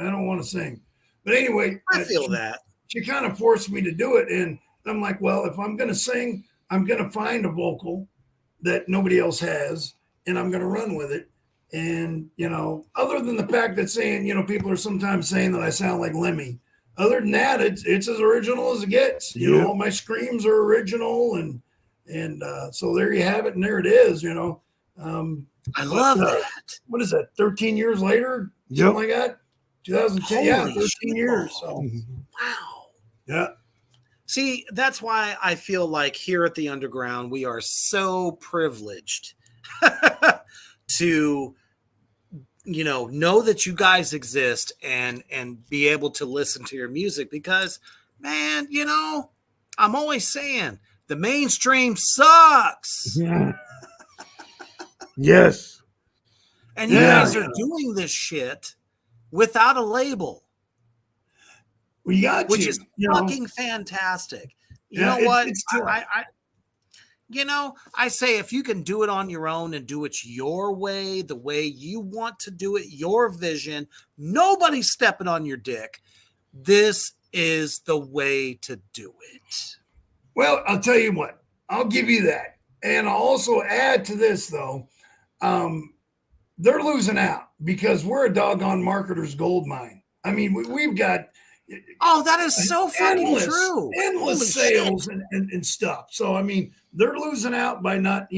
don't want to sing." But anyway, I feel that. She kind of forced me to do it. And I'm like, well, if I'm going to sing, I'm going to find a vocal that nobody else has, and I'm going to run with it. And, other than the fact that saying, people are sometimes saying that I sound like Lemmy. Other than that, it's as original as it gets. All my screams are original. And so there you have it. And there it is, I love that. What is that? 13 years later? Yep. Something like that? 2010. Holy 13 shit. years. So, Wow. yeah. See, that's why I feel like here at the Underground, we are so privileged to, know that you guys exist and be able to listen to your music because, man, I'm always saying the mainstream sucks. Yes. And you guys are doing this shit without a label. We got which is fucking fantastic. You know what? I say if you can do it on your own and do it your way, the way you want to do it, your vision, nobody's stepping on your dick. This is the way to do it. Well, I'll tell you what, I'll give you that. And I'll also add to this, though, they're losing out because we're a doggone marketer's gold mine. I mean, we've got that is so fucking true. Endless sales and stuff. So, I mean, they're losing out by not,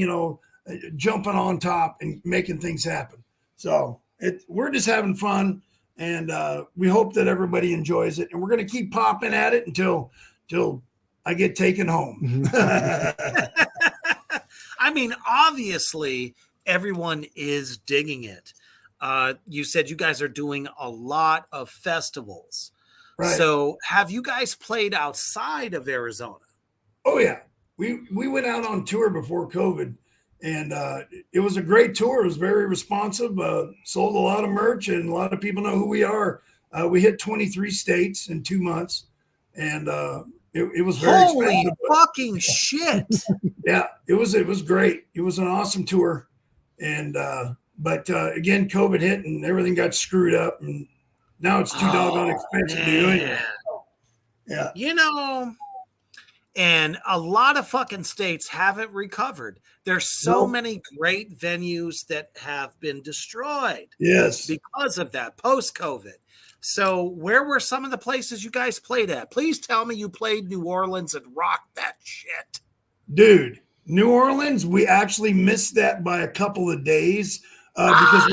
jumping on top and making things happen. So we're just having fun, and we hope that everybody enjoys it. And we're going to keep popping at it until I get taken home. I mean, obviously, everyone is digging it. You said you guys are doing a lot of festivals. Right. So have you guys played outside of Arizona? Oh, yeah. We went out on tour before COVID, and it was a great tour. It was very responsive, sold a lot of merch, and a lot of people know who we are. We hit 23 states in 2 months, and it was very holy fucking shit. Yeah, it was great. It was an awesome tour. And but again, COVID hit and everything got screwed up, and now it's too doggone expensive to do it. Yeah. And a lot of fucking states haven't recovered. There's so many great venues that have been destroyed. Yes. Because of that post-COVID. So where were some of the places you guys played at? Please tell me you played New Orleans and rocked that shit. Dude, New Orleans, we actually missed that by a couple of days because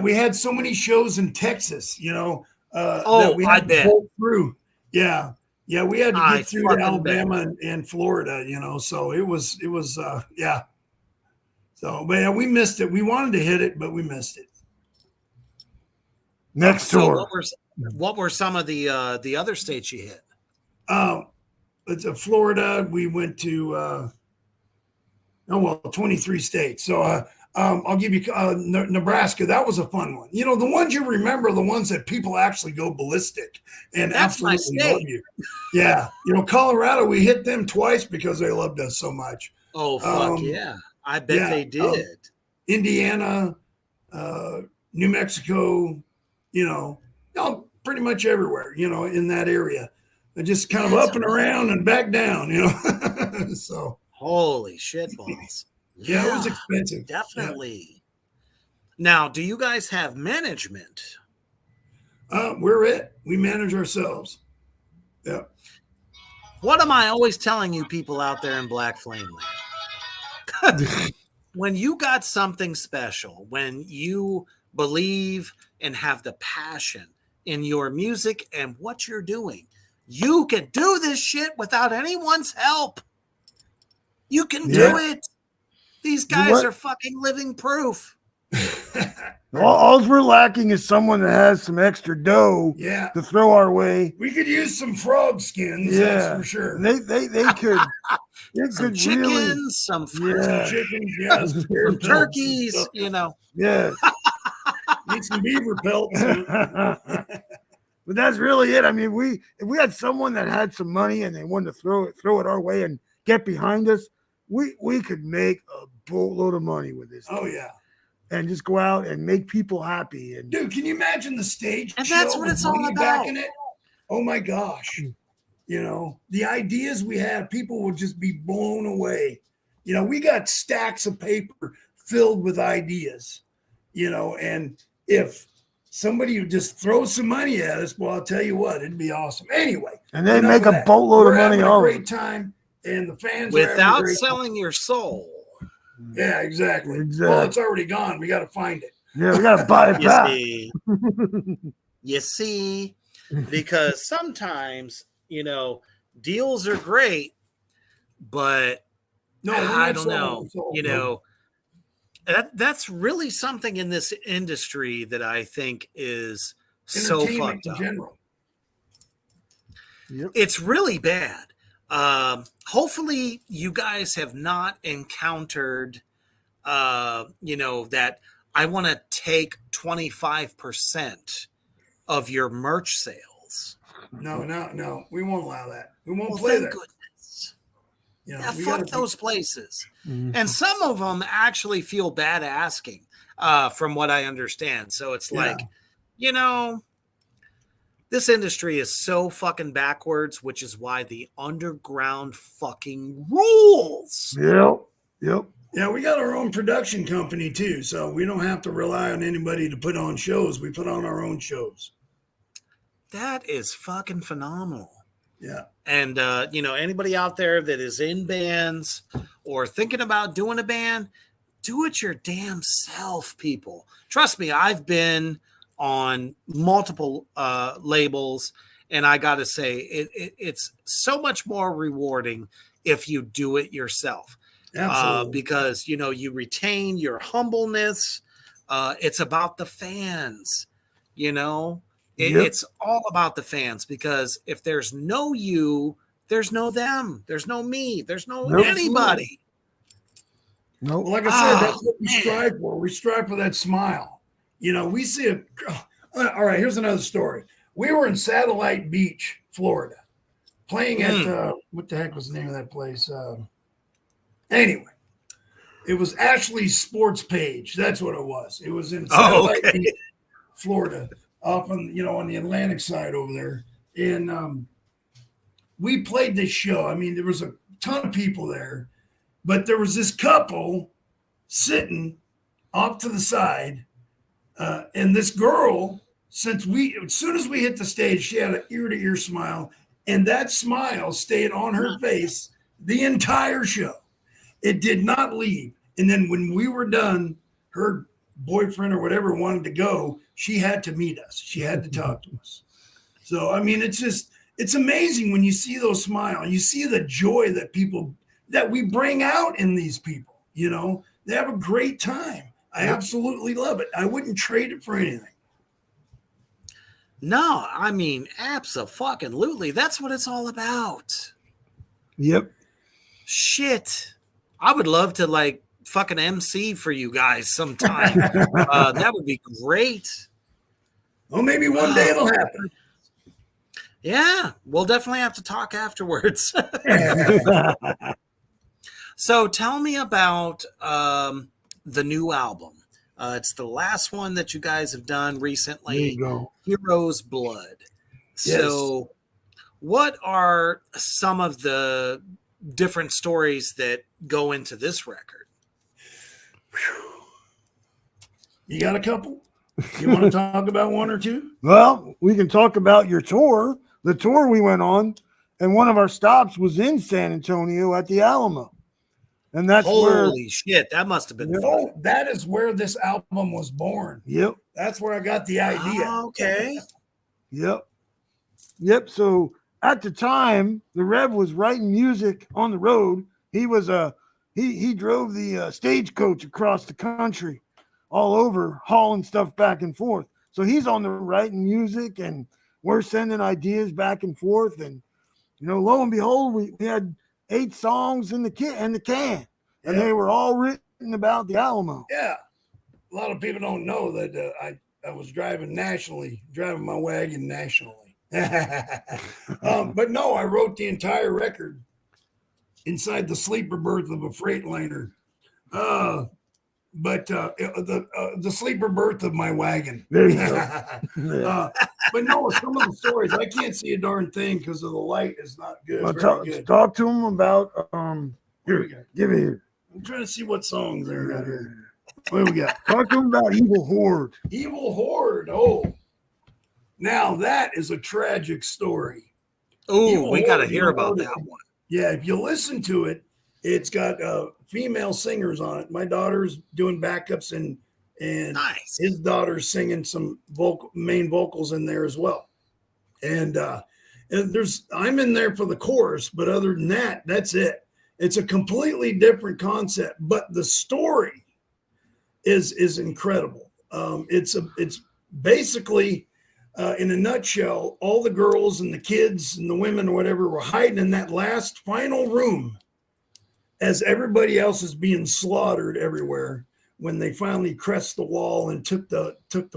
we had so many shows in Texas, that we had to pull through. Yeah. Yeah, we had to get through to Alabama and Florida, so it was yeah. So, but yeah, we missed it. We wanted to hit it, but we missed it. Next tour. What were some of the other states you hit? It's Florida. We went to 23 states. So I'll give you Nebraska. That was a fun one. The ones you remember are the ones that people actually go ballistic and that's absolutely love you. Yeah. Colorado, we hit them twice because they loved us so much. Oh, fuck yeah. I bet they did. Indiana, New Mexico, pretty much everywhere, in that area. just kind of That's up and around and back down, you know. So holy shit balls. yeah, it was expensive. Definitely. Now, do you guys have management? We're it. We manage ourselves. Yeah. What am I always telling you people out there in Black Flame Land? When you got something special, when you believe and have the passion in your music and what you're doing, you can do this shit without anyone's help. You can do it. These guys are fucking living proof. All we're lacking is someone that has some extra dough to throw our way. We could use some frog skins, that's for sure. They could some chickens, really, some chickens, yes, some turkeys, you know. Yeah. Need some beaver pelts. But that's really it. I mean, if we had someone that had some money and they wanted to throw it our way and get behind us, we could make a boatload of money with this. Oh yeah. And just go out and make people happy. And dude, can you imagine the stage? And that's what it's all about. Oh my gosh. You know, the ideas we have, people will just be blown away. You know, we got stacks of paper filled with ideas, you know, and if somebody would just throw some money at us, well, I'll tell you what, it'd be awesome. Anyway. And they make a boatload of money. We're having a great time, and the fans without selling your soul. Yeah, exactly. Well, it's already gone. We got to find it. Yeah, we got to buy it back. You see, because sometimes, you know, deals are great, but I don't know. You know, that's really something in this industry that I think is so fucked up. Yep. It's really bad. Hopefully you guys have not encountered, you know, that I want to take 25% of your merch sales. No. We won't allow that. We won't play that. Goodness. You know, yeah, fuck those places. Mm-hmm. And some of them actually feel bad asking, from what I understand. So it's like, you know, this industry is so fucking backwards, which is why the underground fucking rules. Yep. Yeah, we got our own production company too, so we don't have to rely on anybody to put on shows. We put on our own shows. That is fucking phenomenal. Yeah. And, you know, anybody out there that is in bands or thinking about doing a band, do it your damn self, people. Trust me, I've been on multiple labels, and I gotta say it's so much more rewarding if you do it yourself. Because you know you retain your humbleness. It's about the fans, you know. It's all about the fans, because if there's no you, there's no them, there's no me, there's no anybody. Well, like I said, that's what we strive for. We strive for that smile. You know, we see it. All right, here's another story. We were in Satellite Beach, Florida, playing at what the heck was the name of that place? Anyway, it was Ashley's Sports Page. That's what it was. It was in Satellite Beach, Florida, up on on the Atlantic side over there. And we played this show. I mean, there was a ton of people there, but there was this couple sitting off to the side. And this girl, as soon as we hit the stage, she had an ear-to-ear smile, and that smile stayed on her face the entire show. It did not leave. And then when we were done, her boyfriend or whatever wanted to go, she had to meet us. She had to talk to us. So, I mean, it's amazing when you see those smiles. You see the joy that we bring out in these people, you know. They have a great time. I absolutely love it. I wouldn't trade it for anything. No, I mean, abso-fucking-lutely. That's what it's all about. Yep. Shit. I would love to, like, fucking MC for you guys sometime. That would be great. Well, maybe one day it'll happen. Yeah, we'll definitely have to talk afterwards. So tell me about the new album. It's the last one that you guys have done recently. There you go. Hero's Blood. So what are some of the different stories that go into this record? You got a couple? You want to talk about one or two? Well, we can talk about your tour, the tour we went on, and one of our stops was in San Antonio at the Alamo. And that's where, Holy shit, that must have been fun. Oh, that is where this album was born. yep, That's where I got the idea. Oh, okay. yep. So at the time, the Rev was writing music on the road. He was he drove the stagecoach across the country, all over, hauling stuff back and forth. So he's on the writing music, and we're sending ideas back and forth. And lo and behold, we had 8 songs in the can, and they were all written about the Alamo. Yeah. A lot of people don't know that I was driving my wagon nationally. But no, I wrote the entire record inside the sleeper berth of a Freightliner. But the sleeper berth of my wagon. There you go. Yeah. But no, some of the stories, I can't see a darn thing because of the light is not good. Well, Very good. talk to him about Here we go. give it here. I'm trying to see what songs there are here. What do we got? Talk to him about Evil Horde. Evil Horde. Oh, now that is a tragic story. Oh, we got to Horde, hear about that one. Yeah, if you listen to it, it's got female singers on it. My daughter's doing backups, and Nice. his daughter's singing some main vocals in there as well. And I'm in there for the chorus, but other than that, that's it. It's a completely different concept, but the story is incredible. It's basically in a nutshell, all the girls and the kids and the women or whatever were hiding in that last final room as everybody else is being slaughtered everywhere when they finally crest the wall and took the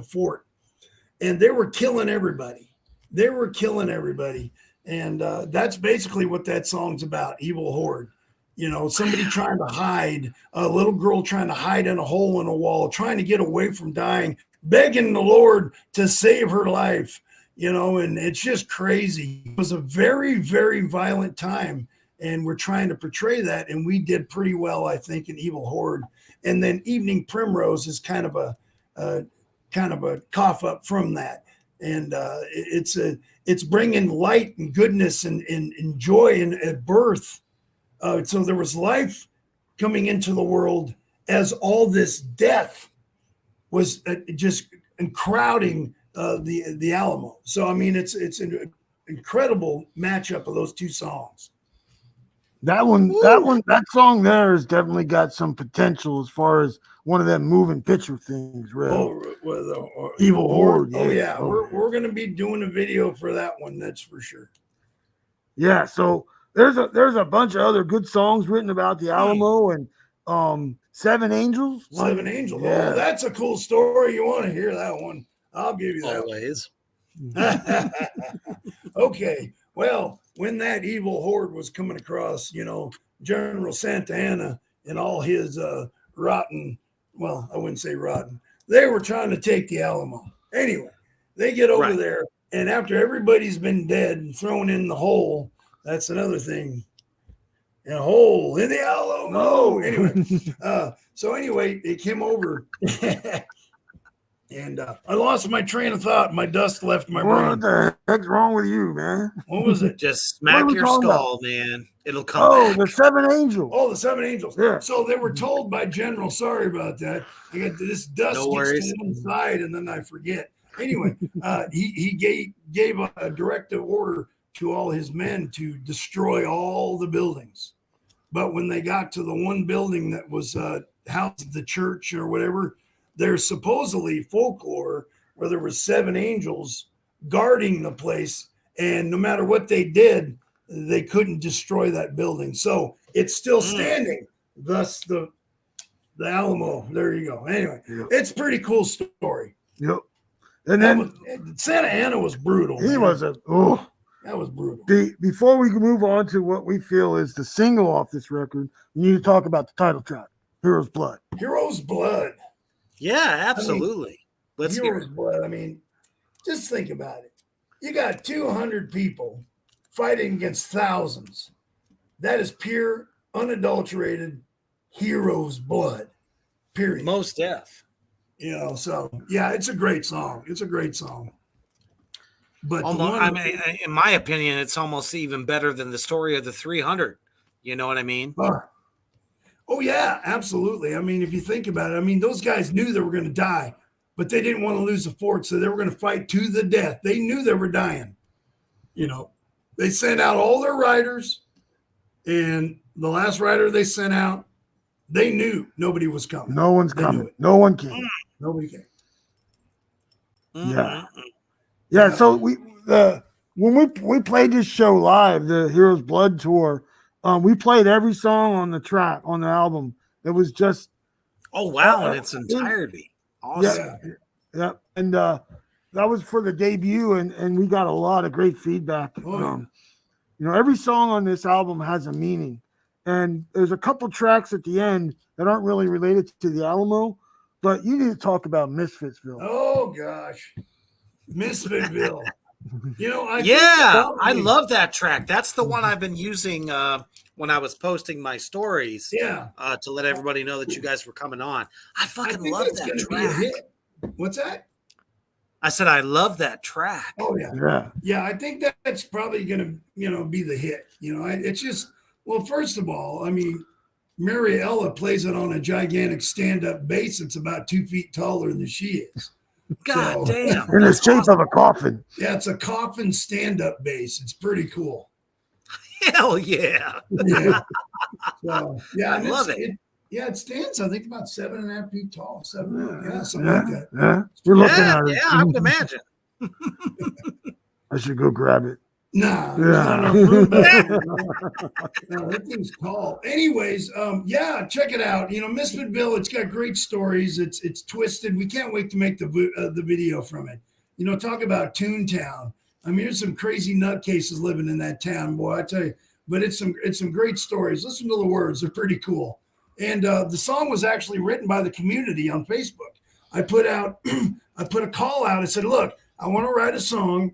fort. And they were killing everybody. And that's basically what that song's about, Evil Horde. Somebody trying to hide, a little girl trying to hide in a hole in a wall, trying to get away from dying, begging the Lord to save her life, and it's just crazy. It was a very, very violent time, and we're trying to portray that, and we did pretty well, I think, in Evil Horde. And then Evening Primrose is kind of a cough up from that. And it's bringing light and goodness and joy and at birth. So there was life coming into the world as all this death was just crowding the Alamo. So I mean, it's an incredible matchup of those two songs. That song there has definitely got some potential as far as one of them moving picture things. Really. Evil Horde. Oh yeah, we're going to be doing a video for that one. That's for sure. Yeah. So there's a bunch of other good songs written about the Alamo and Seven Angels. Seven Angels. Yeah. Oh, that's a cool story. You want to hear that one? I'll give you that. Always. Okay. Well, when that Evil Horde was coming across, General Santa Anna and all his rotten, well, I wouldn't say rotten, they were trying to take the Alamo. Anyway, they get over there, and after everybody's been dead and thrown in the hole, that's another thing. In a hole in the Alamo. No. Anyway, so anyway, they came over. And I lost my train of thought. My dust left my brain. What the heck's wrong with you, man? What was it? Just smack we your talking skull, man. It'll come back. The Seven Angels. Oh, the Seven Angels. Yeah. So they were told by General, sorry about that. I got this dust gets to one side and then I forget. Anyway, he gave a directive order to all his men to destroy all the buildings. But when they got to the one building that was housed the church or whatever, there's supposedly folklore where there were 7 angels guarding the place, and no matter what they did, they couldn't destroy that building. So it's still standing. Thus the Alamo. There you go. Anyway, It's a pretty cool story. Yep. And then Santa Anna was brutal. He was that was brutal. Before we move on to what we feel is the single off this record, we need to talk about the title track, Hero's Blood. Hero's Blood. Yeah, absolutely. Hero's Blood. I mean, just think about it. You got 200 people fighting against thousands. That is pure, unadulterated hero's blood. Period. Most deaf. You know, so yeah, it's a great song. It's a great song. But Almost, I mean, in my opinion, it's almost even better than the story of the 300. You know what I mean? Oh yeah, absolutely. I mean, if you think about it, I mean, those guys knew they were going to die, but they didn't want to lose the fort, so they were going to fight to the death. They knew they were dying. You know, they sent out all their riders, and the last rider they sent out, they knew nobody was coming. No one's They knew coming. it. No one came. Nobody came. Yeah. Yeah. So when we played this show live, the Heroes Blood tour, we played every song on the track on the album. It was just Oh wow, in its entirety. Awesome. yeah. And that was for the debut, and we got a lot of great feedback. Oh, yeah. You know, every song on this album has a meaning, and there's a couple tracks at the end that aren't really related to the Alamo, but you need to talk about Misfitsville. Oh gosh, Misfitville. You know, I love that track. That's the one I've been using when I was posting my stories. Yeah. To let everybody know that you guys were coming on. I I fucking think love that's that going to be a track. hit. What's that? I said I love that track. Oh yeah. Yeah. Yeah, I think that's probably going to, be the hit. You know, it's just, well, first of all, I mean, Mariella plays it on a gigantic stand-up bass. It's about 2 feet taller than she is. God So- damn. In the That's shape awesome. of a coffin. Yeah, it's a coffin stand-up bass. It's pretty cool. Hell yeah. Yeah. So, yeah, I and love it's- it. Yeah, it stands, I think, about 7.5 feet tall. Something like that. Yeah. We're looking Yeah, at it. yeah, I would imagine. I should go grab it. Nah, there's not enough room back there. No, that thing's tall. Anyways, yeah, check it out. You know, Misfitville, it's got great stories. It's twisted. We can't wait to make the video from it. You know, talk about Toontown. I mean, there's some crazy nutcases living in that town, boy. I tell you. But it's some great stories. Listen to the words; they're pretty cool. And the song was actually written by the community on Facebook. I put a call out. I said, "Look, I want to write a song,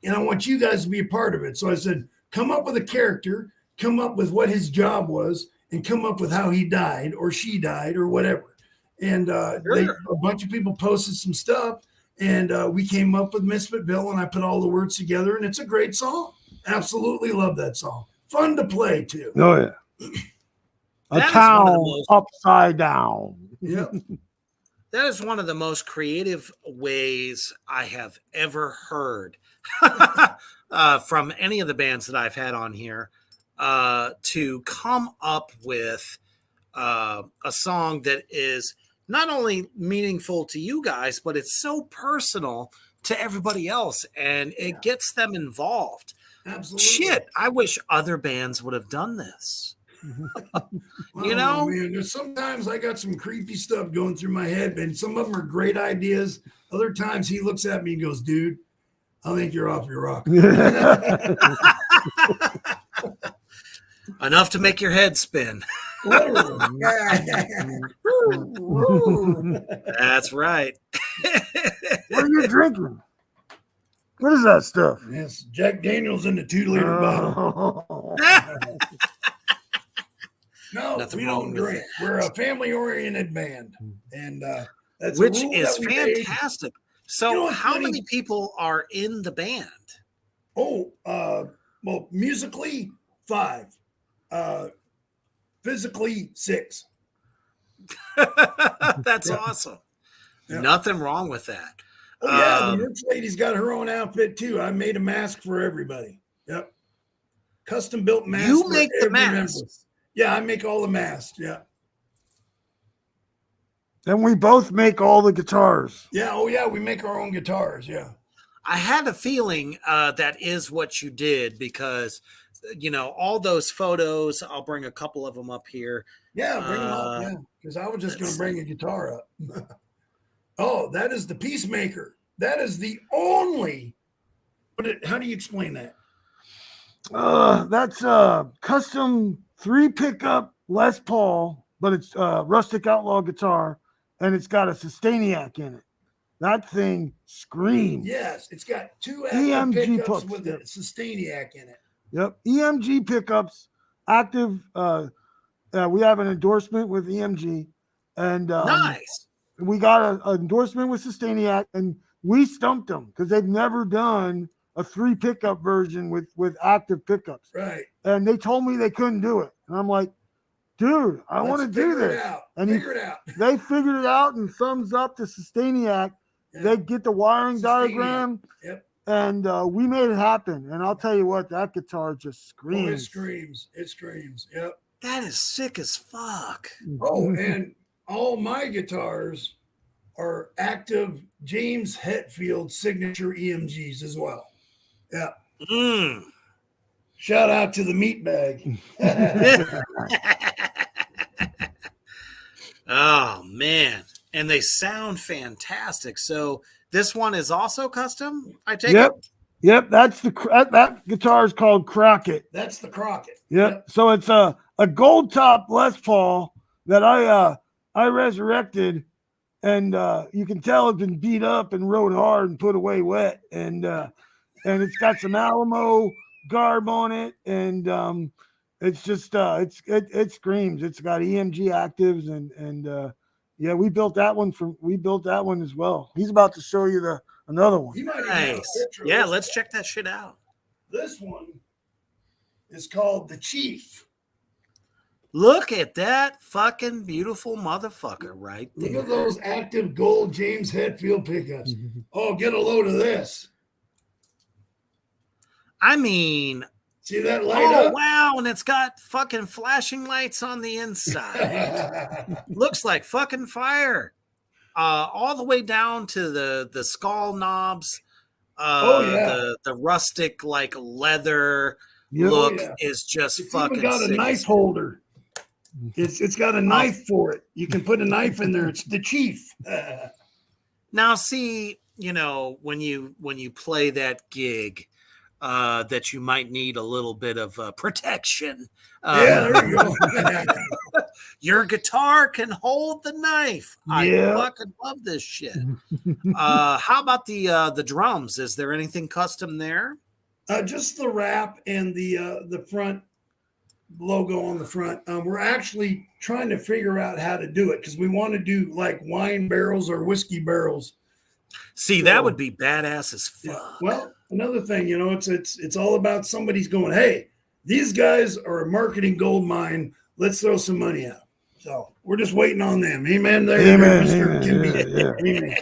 and I want you guys to be a part of it." So I said, come up with a character, come up with what his job was, and come up with how he died or she died or whatever. And a bunch of people posted some stuff, and we came up with Misfitville, and I put all the words together, and it's a great song. Absolutely love that song. Fun to play, too. Oh, yeah. A That is one of the town most- upside down. Yep. That is one of the most creative ways I have ever heard from any of the bands that I've had on here to come up with a song that is not only meaningful to you guys, but it's so personal to everybody else, and it gets them involved. Absolutely. Shit, I wish other bands would have done this. You know? Man, there's sometimes I got some creepy stuff going through my head, and some of them are great ideas. Other times he looks at me and goes, "Dude, I think you're off your rocker." Enough to make your head spin. Literally. That's right. What are you drinking? What is that stuff? Yes, Jack Daniels in the 2-liter bottle. Oh. No, Nothing we wrong don't with drink. We're a family-oriented band, and that's a Which rule is that we made. fantastic. So, You know what's how funny? many people are in the band? Oh, well, musically 5, physically 6. That's Yeah. awesome. Yeah. Nothing wrong with that. Oh yeah, Um, the merch lady's got her own outfit too. I made a mask for everybody. Yep, custom built mask. You for make the every masks? member. Yeah, I make all the masks. Yeah, And we both make all the guitars. yeah. Oh yeah, we make our own guitars. Yeah. I had a feeling that is what you did because, you know, all those photos, I'll bring a couple of them up here. Yeah, bring them up. Yeah, because I was just going to bring a guitar up. Oh, that is the Peacemaker. That is the only. How do you explain that? That's a custom 3 pickup Les Paul, but it's rustic outlaw guitar, and it's got a Sustainiac in it. That thing screams. Yes, it's got 2 active EMG pickups picks, with yep. a Sustainiac in it. Yep. EMG pickups, active. We have an endorsement with EMG, and Nice. we got an endorsement with Sustainiac, and we stumped them because they've never done a 3 pickup version with active pickups. Right. And they told me they couldn't do it. And I'm like, dude, I want to do this. And Figure it out. they figured it out, and thumbs up to Sustainiac. Yeah. They get the wiring Sustainiac. diagram. Yep. And we made it happen. And I'll tell you what, that guitar just screams. Oh, it screams. It screams. Yep. That is sick as fuck. Oh, and all my guitars are active James Hetfield signature EMGs as well. Yeah. Mm. Shout out to the meat bag. Oh man, and they sound fantastic. So this one is also custom, I take Yep. it. Yep. That's that guitar is called Crockett. That's the Crockett. Yep. So it's a gold top Les Paul that I resurrected, and you can tell it's been beat up and rode hard and put away wet, and it's got some Alamo garb on it, and it's just it screams. It's got EMG actives, and yeah, we built that one as well. He's about to show you another one. You might even have a Nice. picture of Yeah, this let's one. check that shit out. This one is called the Chief. Look at that fucking beautiful motherfucker right Look there. at those active gold James Hetfield pickups. Oh, get a load of this. I mean, See that light oh up? wow, and it's got fucking flashing lights on the inside. Looks like fucking fire. All the way down to the skull knobs. Yeah. The rustic like leather Yep. look yeah. is just It's fucking even got a sick. knife holder. It's got a knife for it. You can put a knife in there. It's the Chief. Now, see, when you play that gig, that you might need a little bit of protection. Yeah, there you go. Your guitar can hold the knife. Yeah. I fucking love this shit. How about the drums? Is there anything custom there? Just the wrap and the front logo on the front. We're actually trying to figure out how to do it because we want to do like wine barrels or whiskey barrels. See, that would be badass as fuck. Yeah. Well, another thing, it's all about somebody's going, hey, these guys are a marketing gold mine. Let's throw some money out. So we're just waiting on them. Amen. There, Amen, Mr. amen, Kimby. yeah. Amen.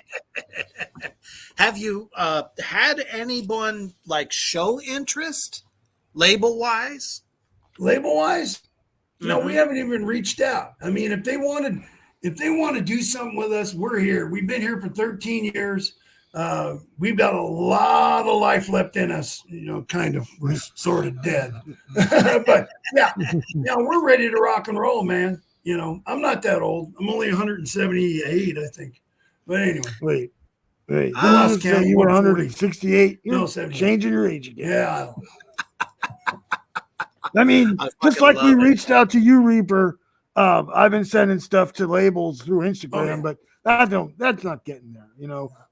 Have you had anyone like show interest label wise? Label wise, no, Mm-hmm. we haven't even reached out. I mean, if they want to do something with us, we're here. We've been here for 13 years. We've got a lot of life left in us, kind of. We're sort of dead. But yeah, we're ready to rock and roll, man. I'm not that old. I'm only 178, I think. But anyway. Wait. I Didn't lost you say count. you were 140. 168? You're No, 78. changing your age again. Yeah. I mean, I just fucking like we love it. reached out to you, Reaper. I've been sending stuff to labels through Instagram, yeah. but that's not getting there.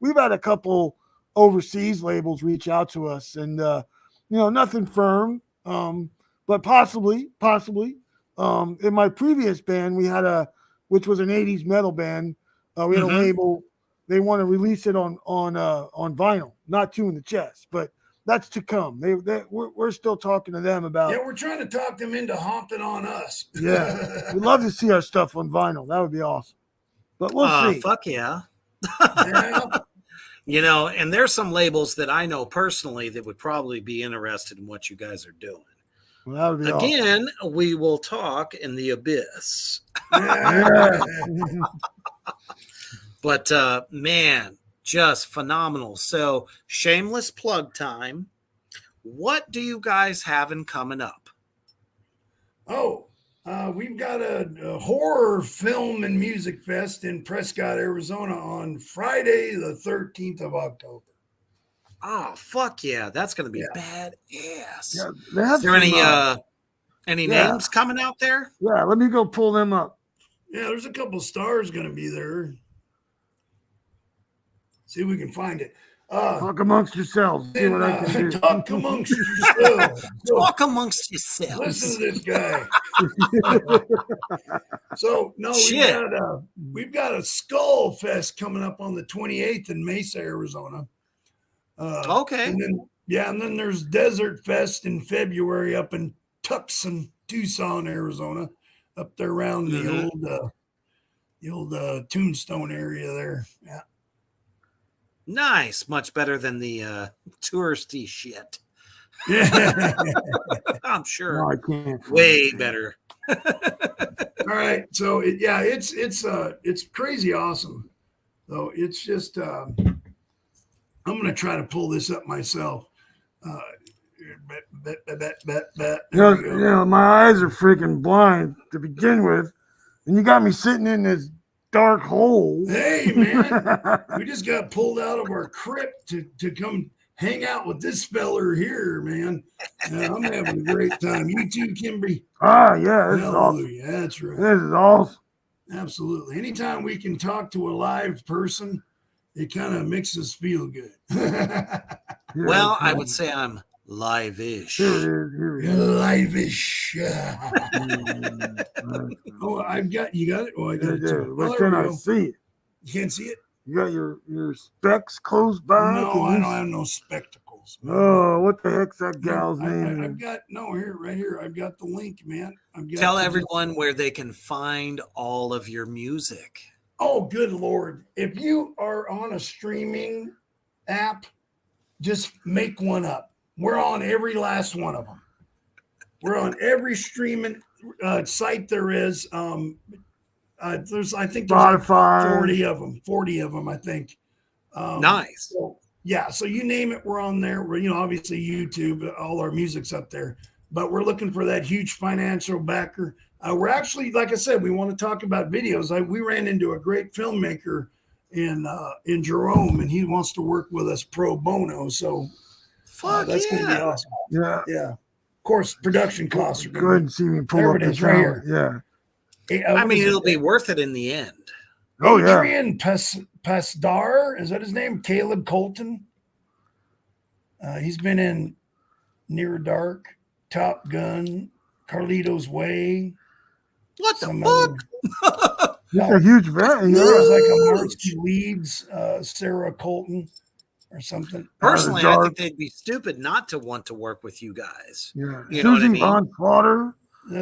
We've had a couple overseas labels reach out to us, and nothing firm, but possibly. In my previous band, we had which was an '80s metal band. We had a label. They want to release it on vinyl, not Two in the Chest, but that's to come. We're still talking to them about. Yeah, we're trying to talk them into hopping on us. Yeah, we'd love to see our stuff on vinyl. That would be awesome. But we'll see. Fuck yeah. Yeah. And there's some labels that I know personally that would probably be interested in what you guys are doing. Well, that would be awesome. Again, we will talk in the abyss. Yeah. But man, just phenomenal. So, shameless plug time. What do you guys have in coming up? Oh, we've got a horror film and music fest in Prescott, Arizona on Friday, the 13th of October. Oh, fuck yeah. That's going to be Yeah. badass. Yeah, they have Is there some, any yeah. names coming out there? Yeah, let me go pull them up. Yeah, there's a couple stars going to be there. See if we can find it. Talk amongst yourselves. See what I can do. Talk amongst yourselves. So, Talk amongst yourselves. listen to this guy. So no, Shit. we've got a Skull Fest coming up on the 28th in Mesa, Arizona. Okay. And then there's Desert Fest in February up in Tucson, Tucson, Arizona, up there around the old Tombstone area there. Yeah. Nice. Much better than the touristy shit. Yeah. I'm sure. No, I can't. Way better. All right. So it's crazy awesome. So it's just I'm gonna try to pull this up myself. You know, my eyes are freaking blind to begin with, and you got me sitting in this dark hole. Hey man, we just got pulled out of our crypt to come hang out with this feller here, man. I'm having a great time. You too, Kimby. Ah, yeah, this is awesome. Hallelujah. That's right. This is awesome. Absolutely. Anytime we can talk to a live person, it kind of makes us feel good. Yeah, Well, I it's would say I'm live-ish. Here it is. Here it is. Live-ish. Mm, Oh, you got it? Oh, I got yeah, it yeah. too. But Oh, can there I we go. see it? You can't see it? You got your specs closed by? No, I don't have no spectacles. man. Oh, what the heck's that gal's name? I've got right here. I've got the link, man. Tell everyone where they can find all of your music. Oh, good Lord. If you are on a streaming app, just make one up. We're on every last one of them. We're on every streaming site there is. There's like Spotify. 40 of them, I think. Nice. So, yeah, so you name it, we're on there. We're, obviously YouTube, all our music's up there, but we're looking for that huge financial backer. We're actually, like I said, we want to talk about videos. We ran into a great filmmaker in Jerome, and he wants to work with us pro bono. So Fuck that's going to be awesome. Yeah. Yeah. Of course, production costs are Go ahead and see me pull There up it the is, right channel. here. Yeah. I mean, it'll be worth it in the end. Oh, yeah. Adrian Pasdar, is that his name? Caleb Colton. He's been in Near Dark, Top Gun, Carlito's Way. What the some fuck? He's a huge vet. There was Yeah. like a Marcy Leeds, Sarah Colton, or something. Personally, I dark. think they'd be stupid not to want to work with you guys. Yeah. You know what I Susie mean? Von Slaughter.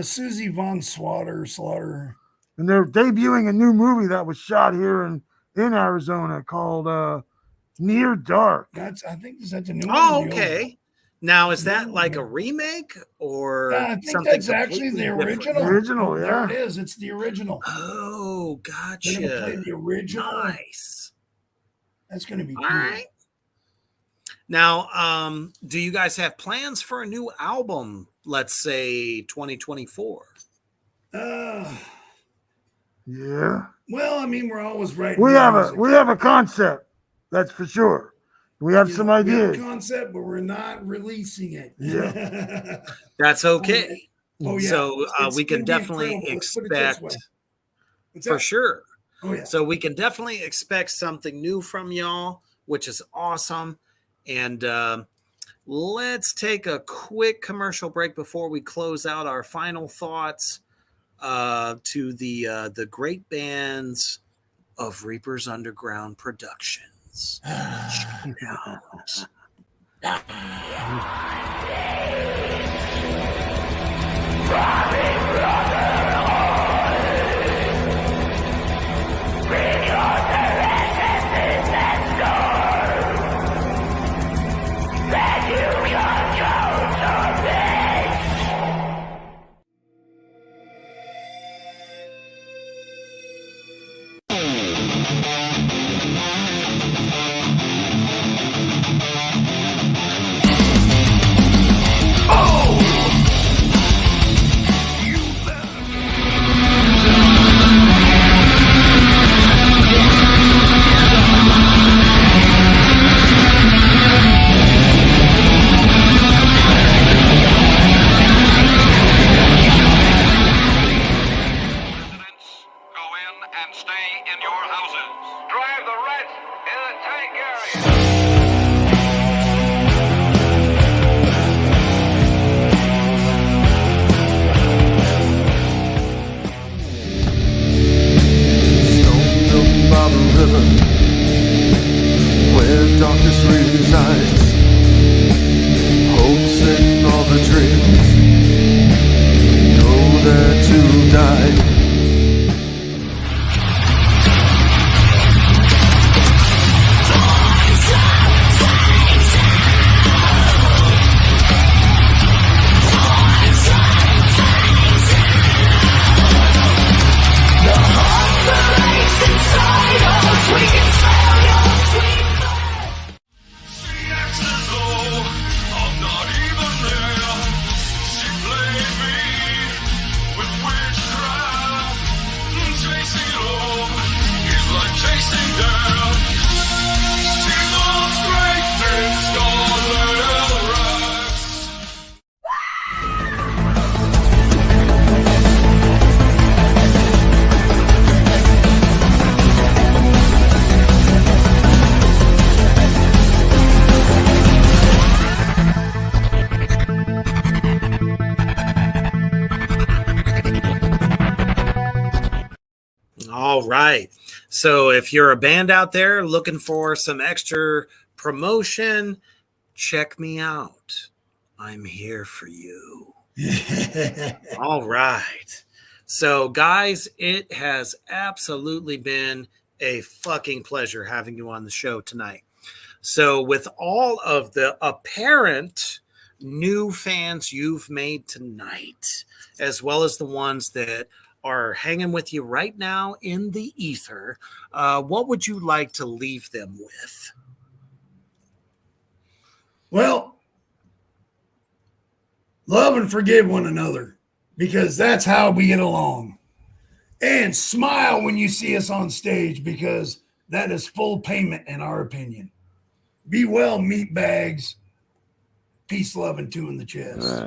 Susie Von Slaughter. And they're debuting a new movie that was shot here in Arizona called Near Dark. I think is that the new Oh, one? or the old okay. Now, is that like a remake or one? I think something that's actually the completely different? original. Original, There yeah. it is. It's the original. Oh, They're gonna play gotcha. the original. Nice. That's gonna be cool. All right. Now, do you guys have plans for a new album? Let's say 2024. Yeah. Well, I mean, we're always writing. We have music. a concept, that's for sure. We have some We have a ideas. concept, but we're not releasing it. Yeah. That's okay. Oh yeah. So It's we can gonna be definitely incredible. Let's put it this expect, way. What's for that? sure. Oh yeah. So we can definitely expect something new from y'all, which is awesome. And let's take a quick commercial break before we close out our final thoughts to the great bands of Reaper's Underground Productions. Check it out. and stay in your houses. Drive the rats in the tank area. Stoned up by the river, where darkness resides, hopes and all the dreams know that to die. All right. So if you're a band out there looking for some extra promotion, check me out. I'm here for you. All right. So, guys, it has absolutely been a fucking pleasure having you on the show tonight. So, with all of the apparent new fans you've made tonight, as well as the ones that are hanging with you right now in the ether, what would you like to leave them with? Well, love and forgive one another, because that's how we get along. And smile when you see us on stage, because that is full payment in our opinion. Be well, meat bags. Peace, love, and two in the chest.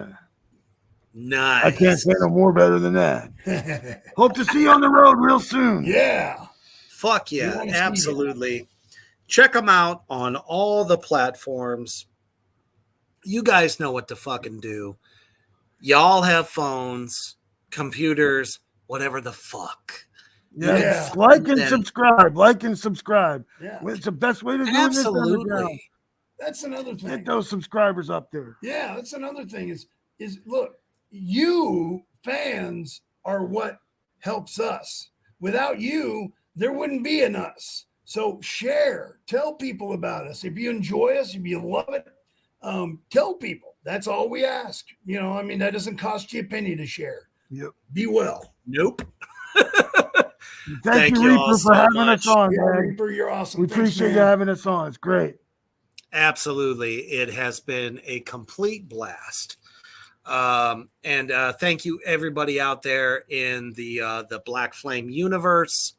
Nice. I can't say no more better than that. Hope to see you on the road real soon. Yeah. Fuck yeah, absolutely. Check them out on all the platforms. You guys know what to fucking do. Y'all have phones, computers, whatever the fuck. Yeah. Like and Then- subscribe. Like and subscribe. Yeah. It's the best way to do Absolutely. it. That's another thing. Get those subscribers up there. Yeah, that's another thing is look, you fans are what helps us. Without you, there wouldn't be an us. So share, tell people about us. If you enjoy us, if you love it, tell people. That's all we ask. You know, I mean, that doesn't cost you a penny to share. Yep. Be well. Nope. Thank you, you all Reaper, so for having much. us on, Yeah, man. Reaper, you're awesome. We Thanks, appreciate man. you having us on. It's great. Absolutely. It has been a complete blast. And thank you everybody out there in the Black Flame universe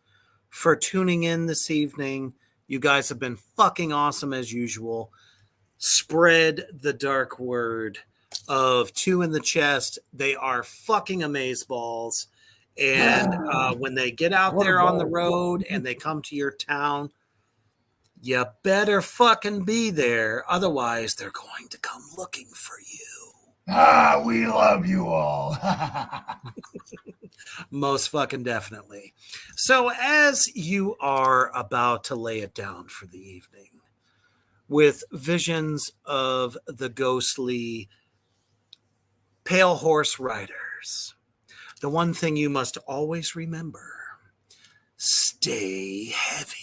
for tuning in this evening. You guys have been fucking awesome as usual. Spread the dark word of Two in the Chest. They are fucking amazeballs. And when they get out there on the road and they come to your town, you better fucking be there. Otherwise, they're going to come looking for you. We love you all. Most fucking definitely. So as you are about to lay it down for the evening, with visions of the ghostly pale horse riders, the one thing you must always remember, stay heavy.